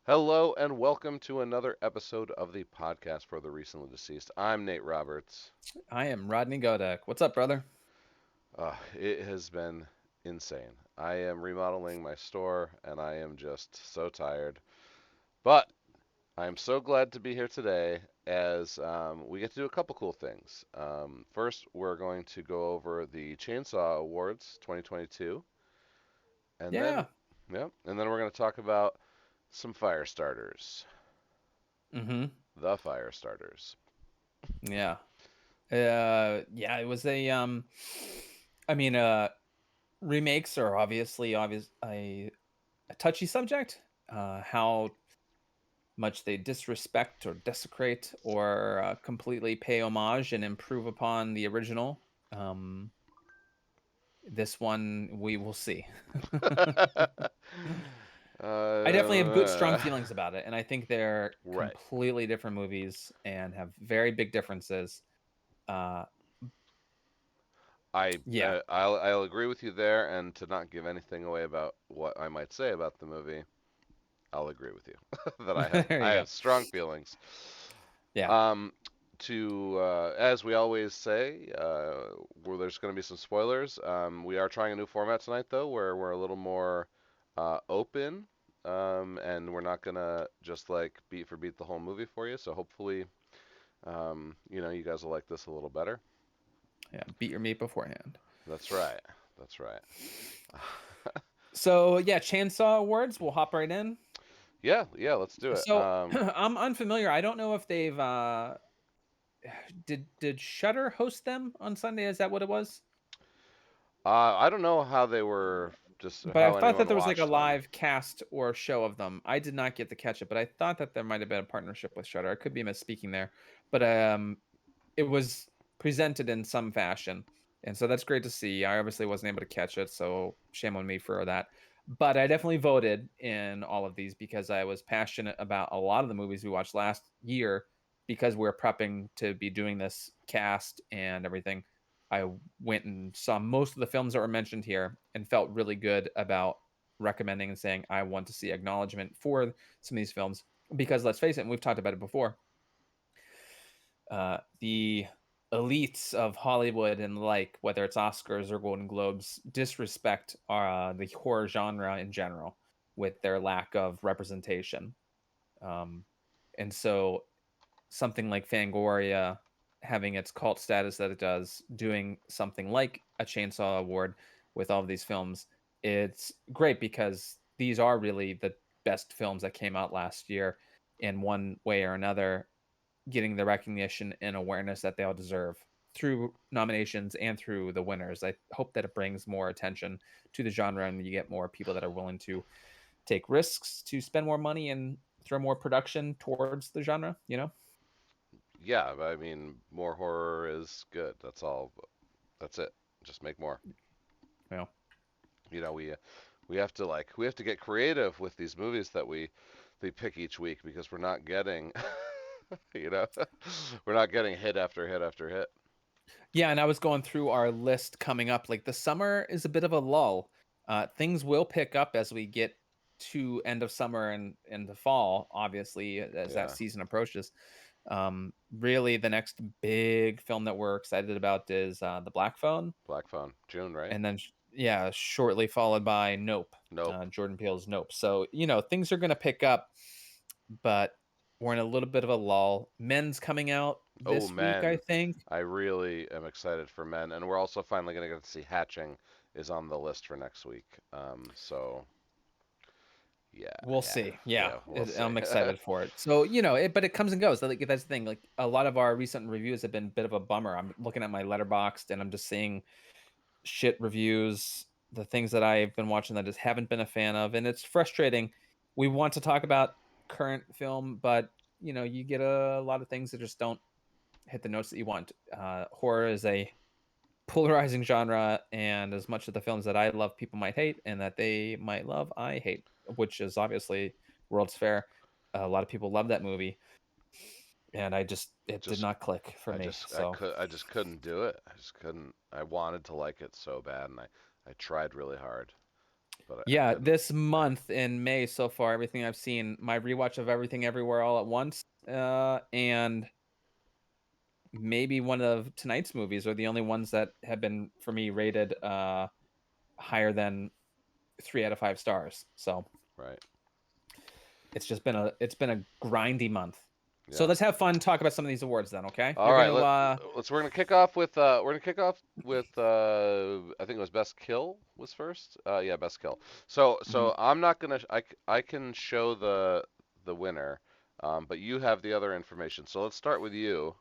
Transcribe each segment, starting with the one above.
Hello and welcome to another episode of the podcast for the recently deceased. I'm Nate Roberts. I am Rodney Godek. What's up, brother? It has been insane. I am remodeling my store and I am just so tired. But I am so glad to be here today as we get to do a couple cool things. First, we're going to go over the Chainsaw Awards 2022, and then, Yeah. we're going to talk about some fire starters, Mm-hmm. the fire starters. Yeah. Yeah, it was I mean, remakes are obviously a touchy subject. How much they disrespect or desecrate or completely pay homage and improve upon the original. Um, this one we will see. I definitely have good, strong Uh, feelings about it, and I think they're right. completely different movies and have very big differences. Uh, I yeah, I'll agree with you there, and to not give anything away about what I might say about the movie, I'll agree with you that there I you go. have strong feelings. Yeah. Um, to as we always say, where there's going to be some spoilers. We are trying a new format tonight, though, where we're a little more open, and we're not gonna just like beat for beat the whole movie for you. So hopefully, you guys will like this a little better. Yeah, beat your meat beforehand. That's right. That's right. So yeah, Chainsaw Awards. We'll hop right in. Yeah, yeah, let's do it. So I'm unfamiliar. I don't know if they've did Shutter host them on Sunday? Is that what it was? I don't know how they were, just But I how thought that anyone there was like a watched them. live cast or show of them. I did not get to catch it, but I thought that there might have been a partnership with Shutter. I could be misspeaking there, but it was presented in some fashion. And so that's great to see. I obviously wasn't able to catch it, so shame on me for that. But I definitely voted in all of these because I was passionate about a lot of the movies we watched last year because we're prepping to be doing this cast and everything. I went and saw most of the films that were mentioned here and felt really good about recommending and saying I want to see acknowledgement for some of these films because let's face it, and we've talked about it before, the elites of Hollywood and like whether it's Oscars or Golden Globes disrespect the horror genre in general with their lack of representation. Um, and so something like Fangoria having its cult status that it does, doing something like a Chainsaw Award with all of these films, it's great because these are really the best films that came out last year in one way or another, getting the recognition and awareness that they all deserve through nominations and through the winners. I hope that it brings more attention to the genre and you get more people that are willing to take risks to spend more money and throw more production towards the genre, you know? Yeah, I mean, more horror is good. That's all. That's it. Just make more. You know. You know, we have to get creative with these movies that we pick each week because we're not getting, you know, we're not getting hit after hit after hit. Yeah, and I was going through our list coming up. Like the summer is a bit of a lull. Things will pick up as we get to end of summer and into fall, obviously, as that Yeah, season approaches. Really, the next big film that we're excited about is The Black Phone, Black Phone, June, right? and then yeah, shortly followed by Nope, Nope. Jordan Peele's Nope. So things are going to pick up, but we're in a little bit of a lull. Men's coming out Oh, this week, I men, think. I really am excited for men, and we're also finally going to get to see Hatching is on the list for next week. So yeah, We'll yeah, see. Yeah, yeah, we'll see. I'm excited for it. So but it comes and goes. Like that's the thing. Like a lot of our recent reviews have been a bit of a bummer. I'm looking at my letterboxd and I'm just seeing shit reviews, the things that I've been watching that I just haven't been a fan of, and it's frustrating. We want to talk about current film, but you get a lot of things that just don't hit the notes that you want. Horror is a polarizing genre, and as much of the films that I love, people might hate, and that they might love, I hate, which is obviously World's Fair. A lot of people love that movie, and it did just not click for me. So I just couldn't do it. I just couldn't. I wanted to like it so bad, and I tried really hard, but I Yeah, couldn't. this month in May so far, everything I've seen, my rewatch of Everything Everywhere All at Once, and maybe one of tonight's movies are the only ones that have been for me rated higher than 3 out of 5 stars. So Right. it's been a grindy month. So Yeah. let's have fun, talk about some of these awards then, okay? All You're right. gonna Let's. We're gonna kick off with. I think it was best kill was first. Yeah, best kill. So mhm. I'm not gonna. I can show the winner, but you have the other information. So let's start with you.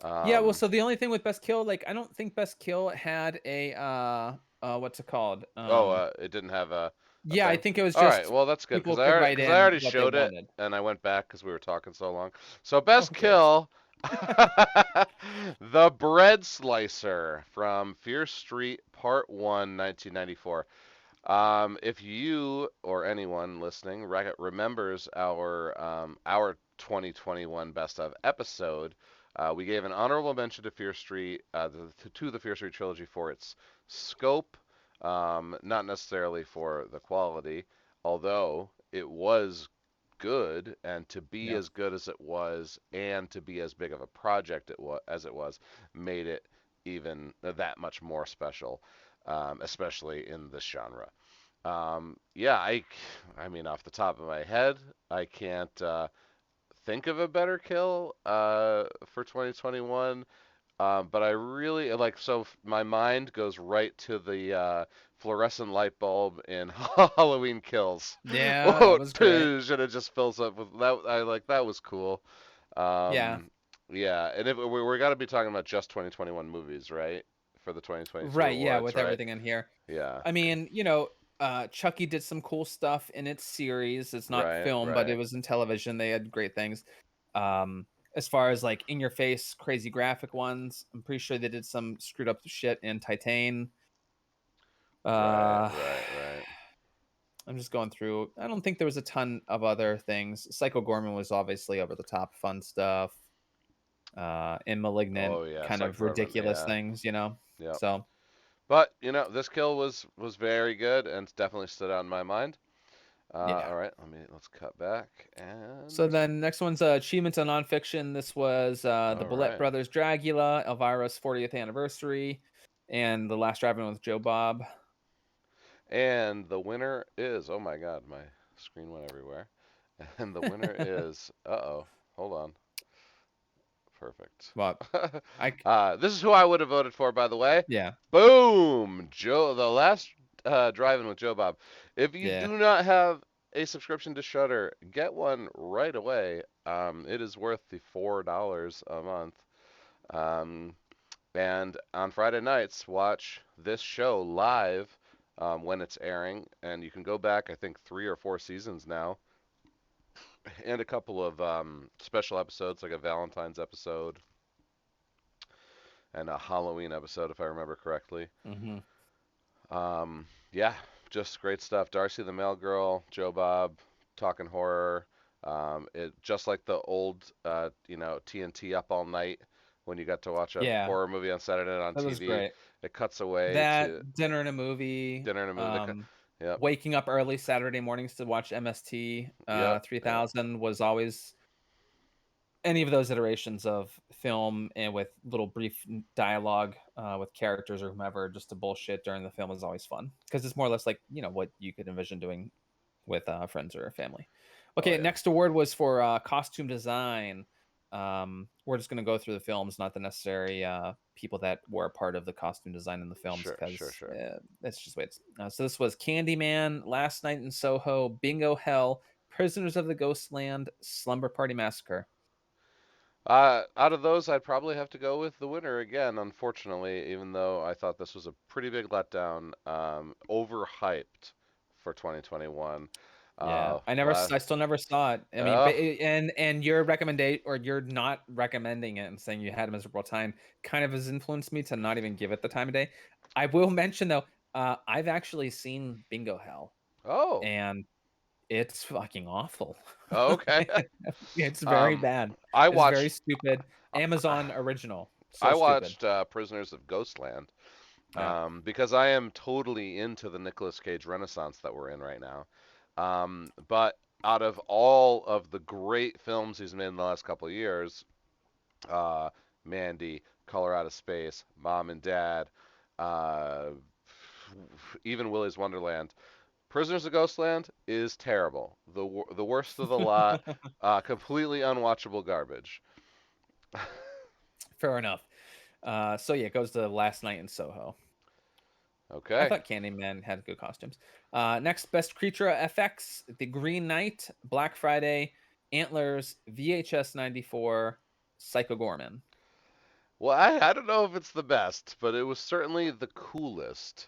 Yeah, well, Um. so the only thing with Best Kill, like, I don't think Best Kill had a what's it called? Oh, it didn't have a Yeah, I thing. think it was All right. just Well, that's good people could write because I in already what they showed it wanted. and I went back because we were talking so long. So best Who cares? kill, the bread slicer from Fear Street Part 1, 1994. If you or anyone listening remembers our 2021 best of episode, we gave an honorable mention to Fear Street, to the Fear Street trilogy for its scope, not necessarily for the quality, although it was good, and to be Yeah. as good as it was, and to be as big of a project as it was, made it even that much more special, especially in this genre. Yeah, I mean, off the top of my head, I can't think of a better kill for 2021. But I really like, my mind goes right to the fluorescent light bulb in Halloween Kills. Yeah, that Whoa, was great. and it just fills up with that. I like that was cool. Yeah. Yeah, and if we're got to be talking about just 2021 movies, right? For the 2022 Right, yeah, awards, with right? everything in here. Yeah, I mean, Chucky did some cool stuff in its series. It's not right, film, but it right. was in television. They had great things. As far as like in your face, crazy graphic ones, I'm pretty sure they did some screwed up shit in Titan. Right, Uh right, right. I'm just going through. I don't think there was a ton of other things. Psycho Gorman was obviously over the top fun stuff. And Malignant Oh yeah, kind Psych of Gorman. ridiculous Yeah, things. yep. So But this kill was very good and definitely stood out in my mind. yeah. All right, let's cut back So and then next one's achievements on nonfiction. This was the all Bullet right. Brothers Dragula, Elvira's 40th anniversary, and The Last Driving with Joe Bob. And the winner is, oh my God, my screen went everywhere. And the winner is, uh-oh, hold on. Perfect. Well, I This is who I would have voted for, by the way. yeah, Boom! The last driving with Joe Bob. If you yeah, do not have a subscription to Shudder, get one right away. It is worth the $4 a month. Um, and on Friday nights, watch this show live when it's airing. And you can go back, I think, 3 or 4 seasons now, and a couple of special episodes, like a Valentine's episode and a Halloween episode, if I remember correctly. hmm Yeah, just great stuff. Darcy the Mail Girl, Joe Bob, talking horror. It just like the old, TNT Up All Night when you got to watch a yeah. horror movie on Saturday night on That was TV. great. It cuts away to That dinner and a movie. dinner and a movie. Yep, Waking up early Saturday mornings to watch MST yep, yep. 3000 was always any of those iterations of film and with little brief dialogue with characters or whomever just to bullshit during the film is always fun because it's more or less like what you could envision doing with friends or family. Oh Okay, yeah. next award was for costume design. We're just going to go through the films, not the necessary people that were a part of the costume design in the films, Sure, sure, because sure. that's just ways. So this was Candyman, Last Night in Soho, Bingo Hell, Prisoners of the Ghostland, Slumber Party Massacre. Out of those, I'd probably have to go with the winner again, unfortunately, even though I thought this was a pretty big letdown. Overhyped for 2021. Yeah, I Last, still never saw it. I mean, uh, but and your recommendation or you're not recommending it and saying you had a miserable time kind of has influenced me to not even give it the time of day. I will mention though, I've actually seen Bingo Hell oh, and it's fucking awful. okay. It's very um, bad. I It's very watched, stupid. Amazon original. So I stupid. watched Prisoners of Ghostland, Yeah. because I am totally into the Nicolas Cage renaissance that we're in right now. But out of all of the great films he's made in the last couple of years, uh, Mandy, Color Out of Space, Mom and Dad, uh, even Willy's Wonderland. Prisoners of Ghostland is terrible. The worst of the lot. Completely unwatchable garbage. Fair enough. So yeah, it goes to Last Night in Soho. I Okay. thought Candyman had good costumes. Next, Best Creature FX: The Green Knight, Black Friday, Antlers, VHS 94, Psycho Gorman. Well, I don't know if it's the best, but it was certainly the coolest.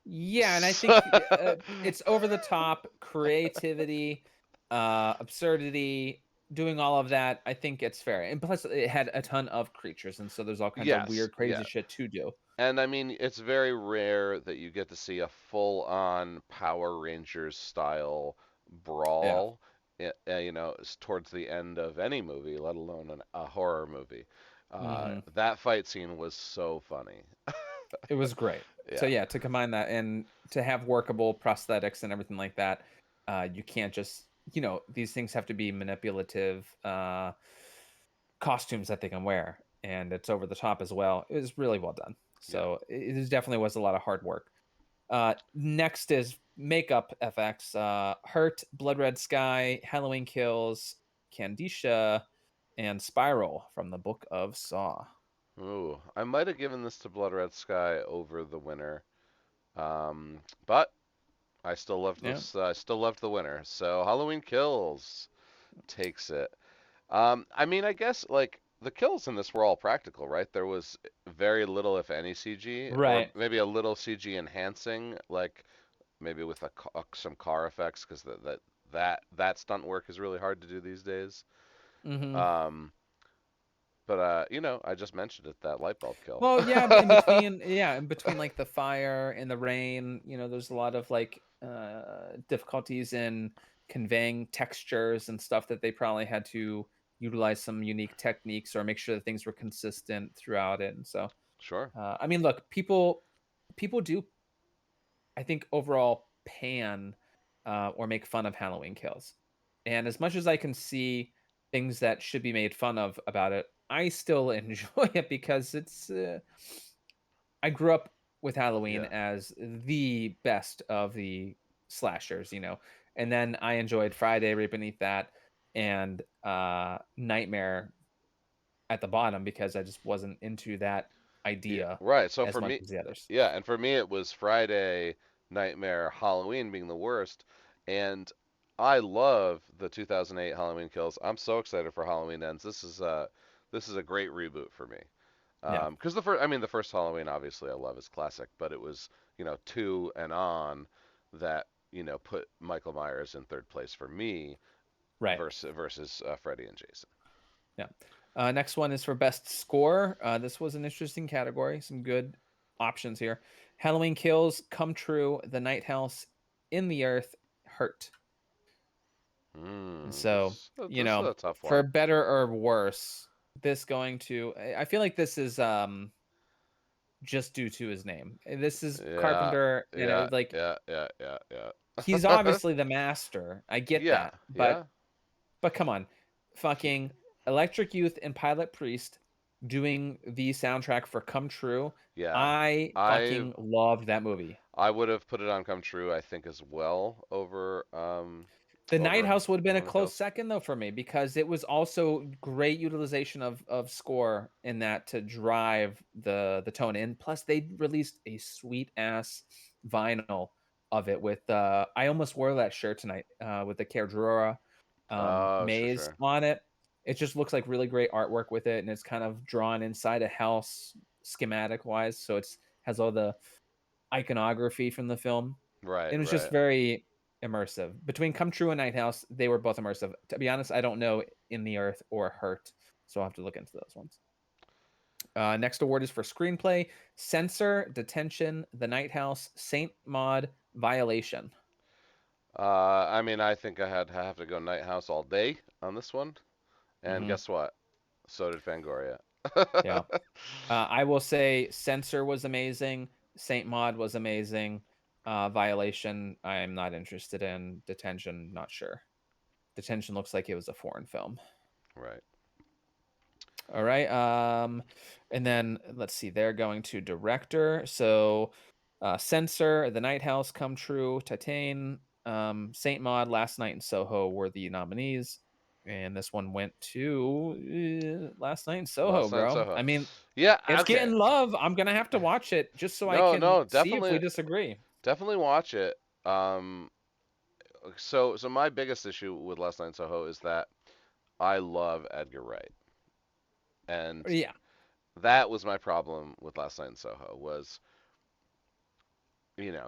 Yeah, and I So- think it's over the top creativity, absurdity, doing all of that. I think it's fair, and plus it had a ton of creatures, and so there's all kinds of yes, weird, yeah. crazy shit to do. And I mean, it's very rare that you get to see a full-on Power Rangers style Yeah. brawl, towards the end of any movie, let alone a horror movie. Hmm. That fight scene was so funny. It was great. So Yeah, yeah, to combine that and to have workable prosthetics and everything like that, you can't just these things have to be manipulative costumes that they can wear, and it's over the top as well. It was really well done. yeah. So it definitely was a lot of hard work. Next is makeup FX. Hurt, Blood Red Sky, Halloween Kills, Candisha, and Spiral from the Book of Saw. Ooh, I might have given this to Blood Red Sky over the winner, but I still loved Yeah. this. I still loved the winner. So Halloween Kills takes it. I mean, I guess like the kills in this were all practical, right? There was very little, if any, CG, or Right. maybe a little CG enhancing, like maybe with some car effects, because that stunt work is really hard to do these days. Hmm. Um, but I just mentioned it, that light bulb kill. Well, yeah, in between like the fire and the rain, there's a lot of like difficulties in conveying textures and stuff that they probably had to utilize some unique techniques or make sure that things were consistent throughout it. And so, Sure, I mean, look, people do, I think, overall pan or make fun of Halloween Kills, and as much as I can see things that should be made fun of about it, I still enjoy it because it's. I grew up with Halloween yeah, as the best of the slashers, and then I enjoyed Friday right beneath that, and Nightmare at the bottom because I just wasn't into that yeah, idea right. So as for much me, as the others. yeah, and for me it was Friday, Nightmare, Halloween being the worst, and I love the 2008 Halloween Kills. I'm so excited for Halloween Ends. This is a great reboot for me. Yeah, Because the first Halloween, obviously, I love is classic, but it was, two and on that, put Michael Myers in third place for me right. versus Freddy and Jason. Yeah. Next one is for best score. This was an interesting category. Some good options here. Halloween Kills, Come True, The Night House, In the Earth, Hurt. And so, This is a tough for one. better or worse, this going to I feel like this is just due to his name. This is Yeah, Carpenter, yeah, like yeah, yeah, yeah, he's yeah. obviously the master. I get Yeah, that. But yeah, come on. he, Fucking Electric Youth and Pilot Priest doing the soundtrack for Come True. yeah. I I fucking loved that movie. I would have put it on Come True, I think, as well The Night over House would have been a Halloween close Kills. second though for me because it was also great utilization of score in that to drive the tone. And plus they released a sweet ass vinyl of it with I almost wore that shirt tonight with the Cardrora Oh, sure, maze sure. on it. It just looks like really great artwork with it, and it's kind of drawn inside a house schematic wise. So it's has all the iconography from the film. Right, And it was just right. very immersive. Between Come True and Night House, they were both immersive. To be honest, I don't know In the Earth or Hurt, so I'll have to look into those ones. Next award is for screenplay: Censor, Detention, The Night House, Saint Maud, Violation. I mean, I think I have to go Night House all day on this one. And Hmm. guess what? So did Fangoria. Yeah. I will say Censor was amazing. Saint Maud was amazing. Violation, I am not interested in. Detention, not sure. Detention looks like it was a foreign film. Right. All right. And then let's see, they're going to director. So Censor, The Night House, Come True, Titan, Saint Maud, Last Night in Soho were the nominees. And this one went to Last Night in Soho, Last Night in bro. Soho. I mean, Yeah. it's Okay. getting love. I'm gonna have to watch it just so I No, can no, see if we definitely, disagree. definitely watch it. So my biggest issue with Last Night in Soho is that I love Edgar Wright, and Yeah. that was my problem with Last Night in Soho was,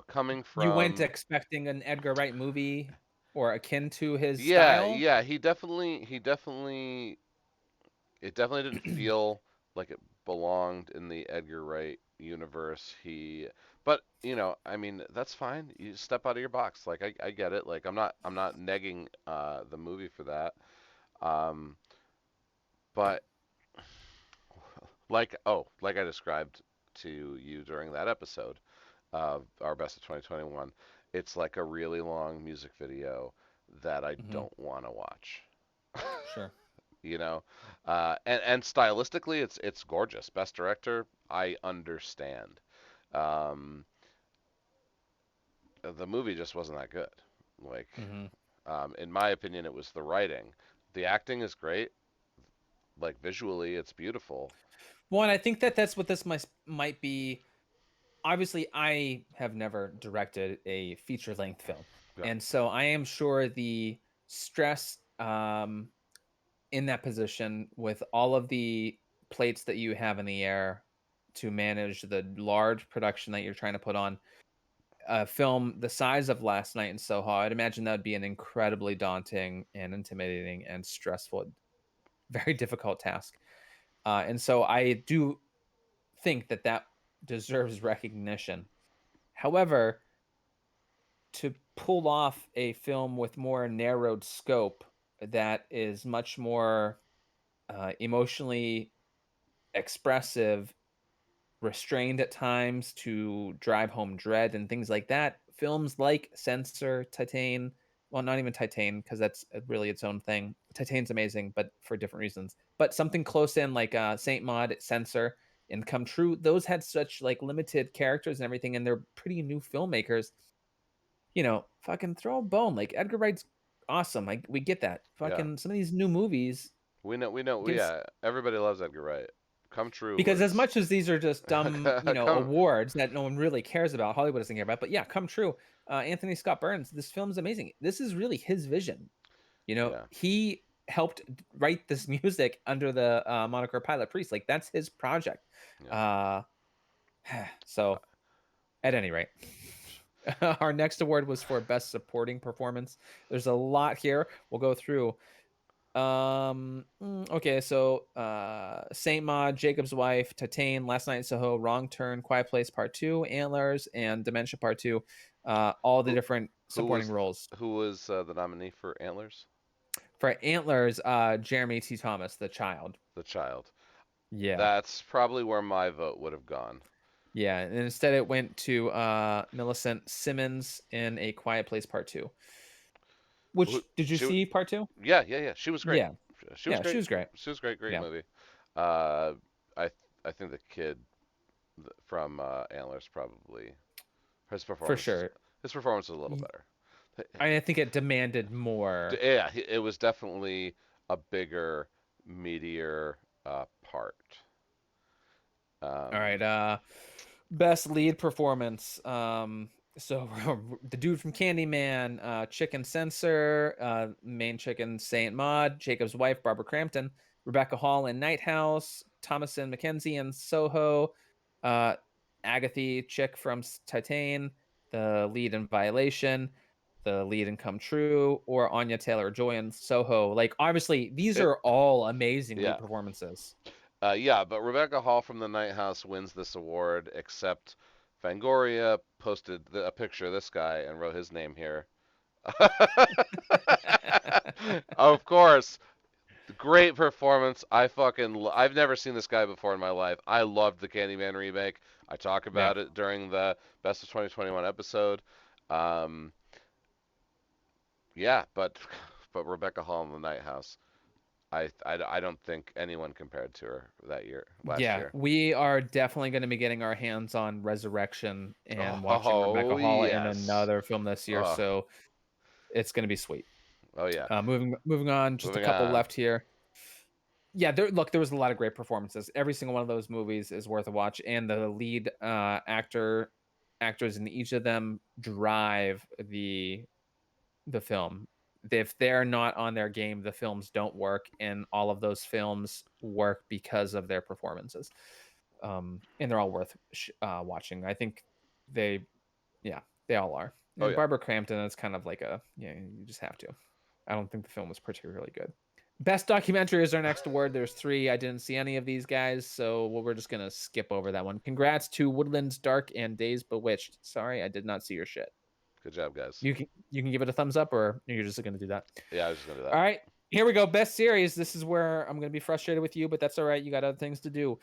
coming You went from. expecting an Edgar Wright movie or akin to his Yeah, style. yeah, he definitely it definitely didn't feel like it belonged in the Edgar Wright universe. But I mean, that's fine. You step out of your box. Like I get it. Like I'm not negging the movie for that. Um, but like I described to you during that episode of our best of 2021, it's like a really long music video that I Hmm. don't want to watch. Sure. you know, and stylistically, it's gorgeous. Best director, I understand. Um, the movie just wasn't that good. Like, Hmm. in my opinion, it was the writing. The acting is great. Like visually, it's beautiful. Well, and I think that that's what this might be. Obviously, I have never directed a feature length film, Yeah, and so I am sure the stress in that position with all of the plates that you have in the air to manage the large production that you're trying to put on a film the size of Last Night in Soho, I'd imagine that would be an incredibly daunting and intimidating and stressful, very difficult task. And so I do think that that deserves recognition. However, to pull off a film with more narrowed scope that is much more emotionally expressive, restrained at times to drive home dread and things like that. Films like Censor, Titan, well, not even Titan because that's really its own thing. Titan's amazing, but for different reasons. But something close in like Saint Maud, Censor, and Come True, those had such like limited characters and everything, and they're pretty new filmmakers. Fucking throw a bone. Like Edgar Wright's awesome. Like we get that. yeah. Fucking some of these new movies We know. gives Yeah, everybody loves Edgar Wright. Come True because as was. much as these are just dumb, Come. awards that no one really cares about, Hollywood doesn't care about. But yeah, Come True. Anthony Scott Burns. This film's amazing. This is really his vision. Yeah, He helped write this music under the moniker Pilot Priest. Like that's his project. yeah. Uh, so at any rate. Our next award was for best supporting performance. There's a lot here. We'll go through. Okay, so Saint Maud, Jacob's Wife, Tatane, Last Night in Soho, Wrong Turn, Quiet Place Part 2, Antlers, and Dementia Part 2. All the Who different who supporting was roles. who was the nominee for Antlers? For Antlers, Jeremy T. Thomas, the child. The Child. Yeah. That's probably where my vote would have gone. Yeah. And instead it went to Millicent Simmons in A Quiet Place Part 2. Who, Which did you she, see Part 2? yeah, yeah, yeah. She was great. Yeah. She was Yeah, she great. was great. She was great. Great Yeah, movie. Uh, I I think the kid from Antlers probably his for performance is sure. his performance is a little better. I think it demanded more. Yeah, it was definitely a bigger, meatier part. All Um, right, best lead performance. So the dude from Candyman, Chicken Censor, main chicken Saint Maud, Jacob's wife Barbara Crampton, Rebecca Hall in Night House, Thomason McKenzie in Soho, uh, Agatha Chick from Titan, the lead in Violation, the lead in Come True, or Anya Taylor Joy in Soho. Like obviously, these it are all amazing lead yeah. performances. Yeah, but Rebecca Hall from the Night House wins this award, except Fangoria posted a picture of this guy and wrote his name here. Of course, great performance. I've never seen this guy before in my life. I loved the Candyman remake. I talk Yeah. about it during the Best of 2021 episode. Um, yeah, but Rebecca Hall in the Night House. I don't think anyone compared to her last Yeah, year. we are definitely going to be getting our hands on Resurrection and watching Rebecca Oh Hall in yes. another film this year, Oh, so it's going to be sweet. oh yeah. Moving on, just a Moving couple on. left here. Yeah, there was a lot of great performances. Every single one of those movies is worth a watch, and the lead actors in each of them drive the film. If they're not on their game, the films don't work, and all of those films work because of their performances. And they're all worth watching. I think they, yeah, they all are. Oh And yeah. Barbara Crampton is kind of like you just have to. I don't think the film was particularly good. Best documentary is our next award. There's three. I didn't see any of these guys, so we're just gonna skip over that one. Congrats to Woodlands Dark and Days Bewitched. Sorry, I did not see your shit. Good job, guys. You can give it a thumbs up, or you're just gonna do that. Yeah, I was just gonna do All that. right, here we go. Best series. This is where I'm gonna be frustrated with you, but that's all right. You got other things to do.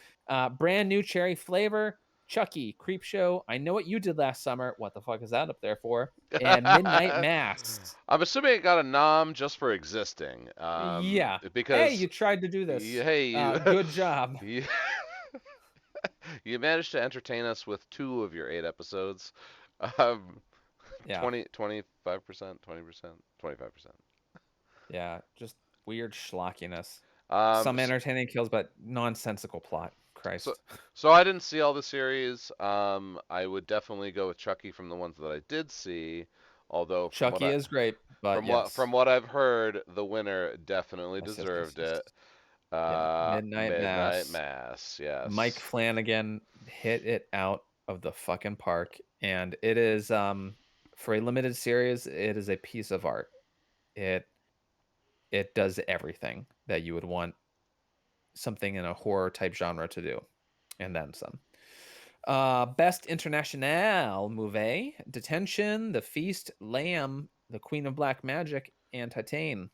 Brand new cherry flavor. Chucky, Creep Show. I know what you did last summer. What the fuck is that up there for? And Midnight Mass. I'm assuming it got a nom just for existing, Yeah. Hey, because you tried to do this. hey you, Good job. you you managed to entertain us with 2 of your 8 episodes. Um, Yeah. 25%, 20%, 25%. Yeah. Just weird schlockiness. Um, Some entertaining kills, but nonsensical plot. so, Christ. so I didn't see all the series. I would definitely go with Chucky from the ones that I did see. Although Chucky is great, but from yes. what I've heard, the winner definitely Yes, yes, yes, deserved yes. it. Yeah. Midnight Midnight Mass. Mass. Mike Yes. Flanagan hit it out of the fucking park. And it is for a limited series, it is a piece of art. It it does everything that you would want something in a horror type genre to do. And then some. Best International Movie: Detention, The Feast, Lamb, The Queen of Black Magic, and Titane.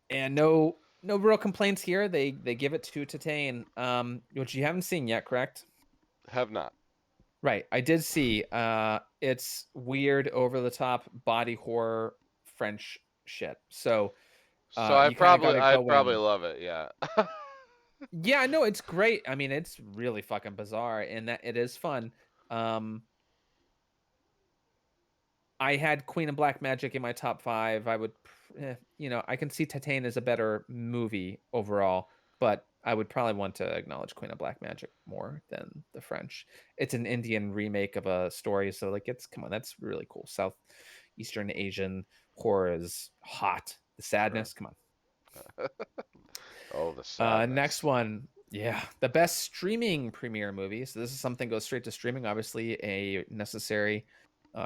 And no real complaints here. They give it to Titane, which you haven't seen yet, correct? Have not. Right. I did see. It's weird, over the top body horror French shit. So So you kind of got to I'd go probably in. love it. Yeah. Yeah, no, it's great. I mean, it's really fucking bizarre, and that it is fun. Um, I had Queen of Black Magic in my top five. I can see Titane as a better movie overall, but I would probably want to acknowledge Queen of Black Magic more than the French. It's an Indian remake of a story, so like come on, that's really cool. Southeastern Asian horror is hot. The Sure. sadness, come on. Oh, the Next sadness. one. Yeah, the best streaming premiere movie. So this is something goes straight to streaming. Obviously, a necessary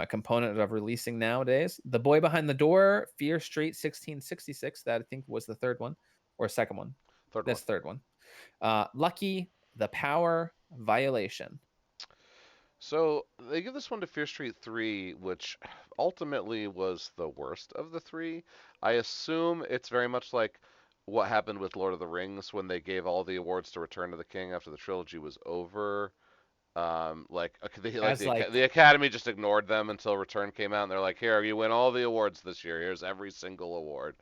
component of releasing nowadays. The Boy Behind the Door, Fear Street 1666. That I think was the third one or second one. Third one. That's the third one. Lucky, The Power, Violation. So they give this one to Fear Street 3, which ultimately was the worst of the three. I assume it's very much like what happened with Lord of the Rings when they gave all the awards to Return of the King after the trilogy was over. As The like, Academy just ignored them until Return came out, and they're like, "Here, you win all the awards this year. Here's every single award."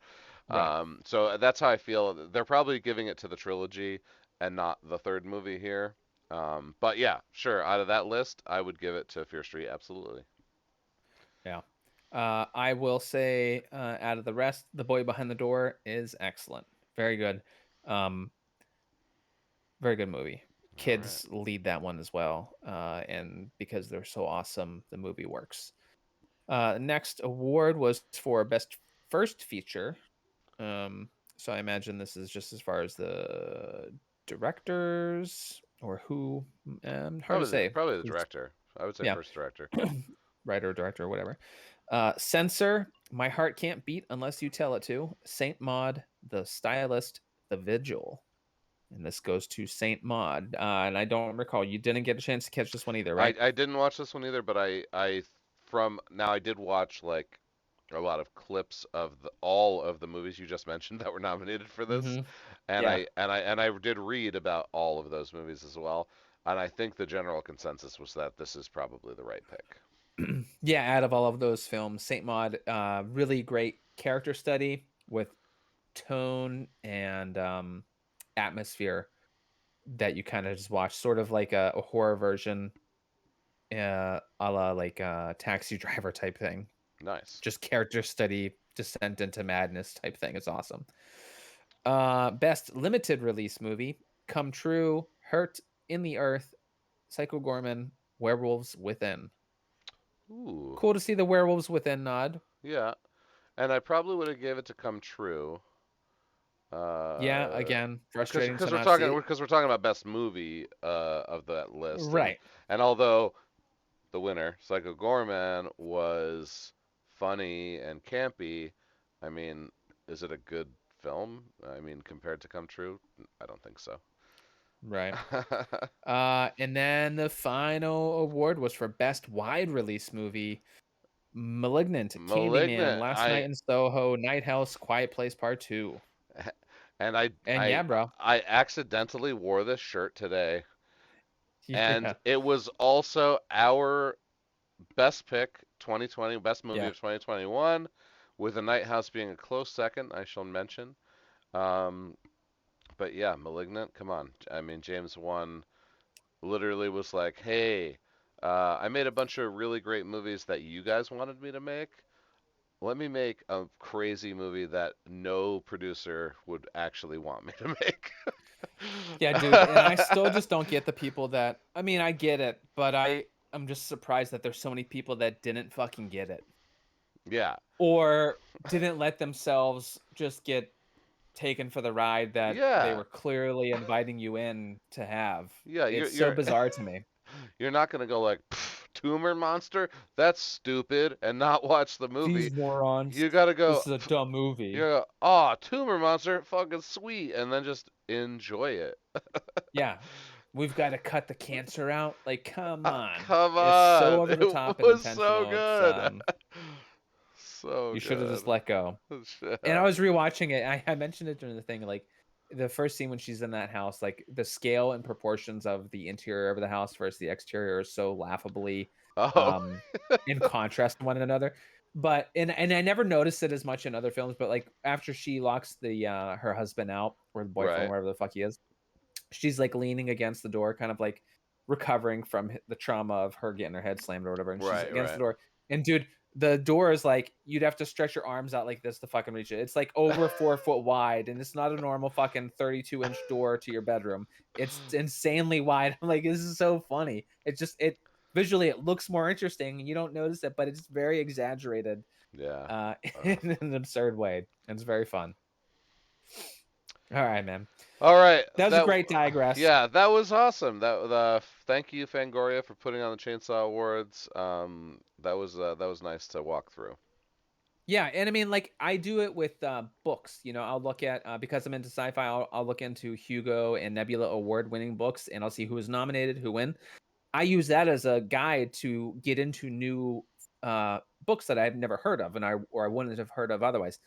right. So that's how I feel. They're probably giving it to the trilogy and not the third movie here. But yeah, sure. Out of that list, I would give it to Fear Street. Absolutely. Yeah. I will say, out of the rest, The Boy Behind the Door is excellent. Very good. Um, Very good movie. All right. Kids lead that one as well, and because they're so awesome, the movie works. Next award was for best first feature. So I imagine this is just as far as the directors or who. Hard to say. Probably the director. I would say Yeah, first director. writer, director, or whatever. Censor. My heart can't beat unless you tell it to. Saint Maud, The Stylist, The Vigil. And this goes to Saint Maud. And I don't recall, you didn't get a chance to catch this one either, right? I didn't watch this one either, but I from now I did watch like a lot of clips of all of the movies you just mentioned that were nominated for this, Mm-hmm. and Yeah. I did read about all of those movies as well, and I think the general consensus was that this is probably the right pick. Yeah, out of all of those films, Saint Maud, really great character study with tone and atmosphere that you kind of just watch, sort of like a horror version, a la like a Taxi Driver type thing. Nice. Just character study, descent into madness type thing. It's awesome. Best limited release movie: Come True, Hurt, In the Earth, Psycho Gorman, Werewolves Within. Ooh, Cool to see the Werewolves Within nod. yeah, and I probably would have gave it to Come True. Yeah, Uh, again, because frustrating to we're not talking see. about best movie of that list, Right. and although the winner, Psycho Gorman, was funny and campy, I mean, is it a good film? I mean, compared to Come True, I don't think so. Right. And then the final award was for best wide release movie: Malignant, Candyman, Malignant, Last Night in Soho, Night House, Quiet Place Part 2. and And yeah, bro. I accidentally wore this shirt today, and Yeah. it was also our best pick 2020, best movie Yeah. of 2021, with The Night House being a close second. I shall mention. Um, but yeah, Malignant. Come on. I mean, James Wan literally was like, "Hey, I made a bunch of really great movies that you guys wanted me to make. Let me make a crazy movie that no producer would actually want me to make." Yeah, dude, and I still just don't get the people that, I mean, I get it, but I'm just surprised that there's so many people that didn't fucking get it Yeah, or didn't let themselves just get taken for the ride that they yeah, were clearly inviting you in to have. yeah. It's so bizarre to me. You're not gonna go like tumor monster. That's stupid, and not watch the movie. These morons. You gotta This go. is a dumb You movie. gotta go. Oh, tumor monster, fucking sweet, and then just enjoy it. Yeah. We've got to cut the cancer out. Like, come on. Come It's so on, over the it top and was so intentional. It's good, so you should have just good. let go. And I was rewatching it. I mentioned it during the thing, like the first scene when she's in that house, like the scale and proportions of the interior of the house versus the exterior are so laughably Oh, um in contrast to one another. But and I never noticed it as much in other films, but like after she locks the her husband out, or the boyfriend, right. wherever the fuck he is, she's like leaning against the door, kind of like recovering from the trauma of her getting her head slammed or whatever. And she's Right, against the right. door. And dude, the door is like you'd have to stretch your arms out like this to fucking reach it. It's like over 4 foot wide, and it's not a normal fucking 32-inch door to your bedroom. It's insanely wide. I'm like, this is so funny. It visually it looks more interesting, and you don't notice it, but it's very exaggerated, Yeah. in an absurd way. And it's very fun. All right, man. All right, That was a great digress. yeah, that was awesome. Thank you, Fangoria, for putting on the Chainsaw Awards. That was nice to walk through. Yeah, and I mean, like I do it with books. You know, I'll look at because I'm into sci-fi. I'll look into Hugo and Nebula award-winning books, and I'll see who is nominated, who win. I use that as a guide to get into new books that I've never heard of, and I wouldn't have heard of otherwise.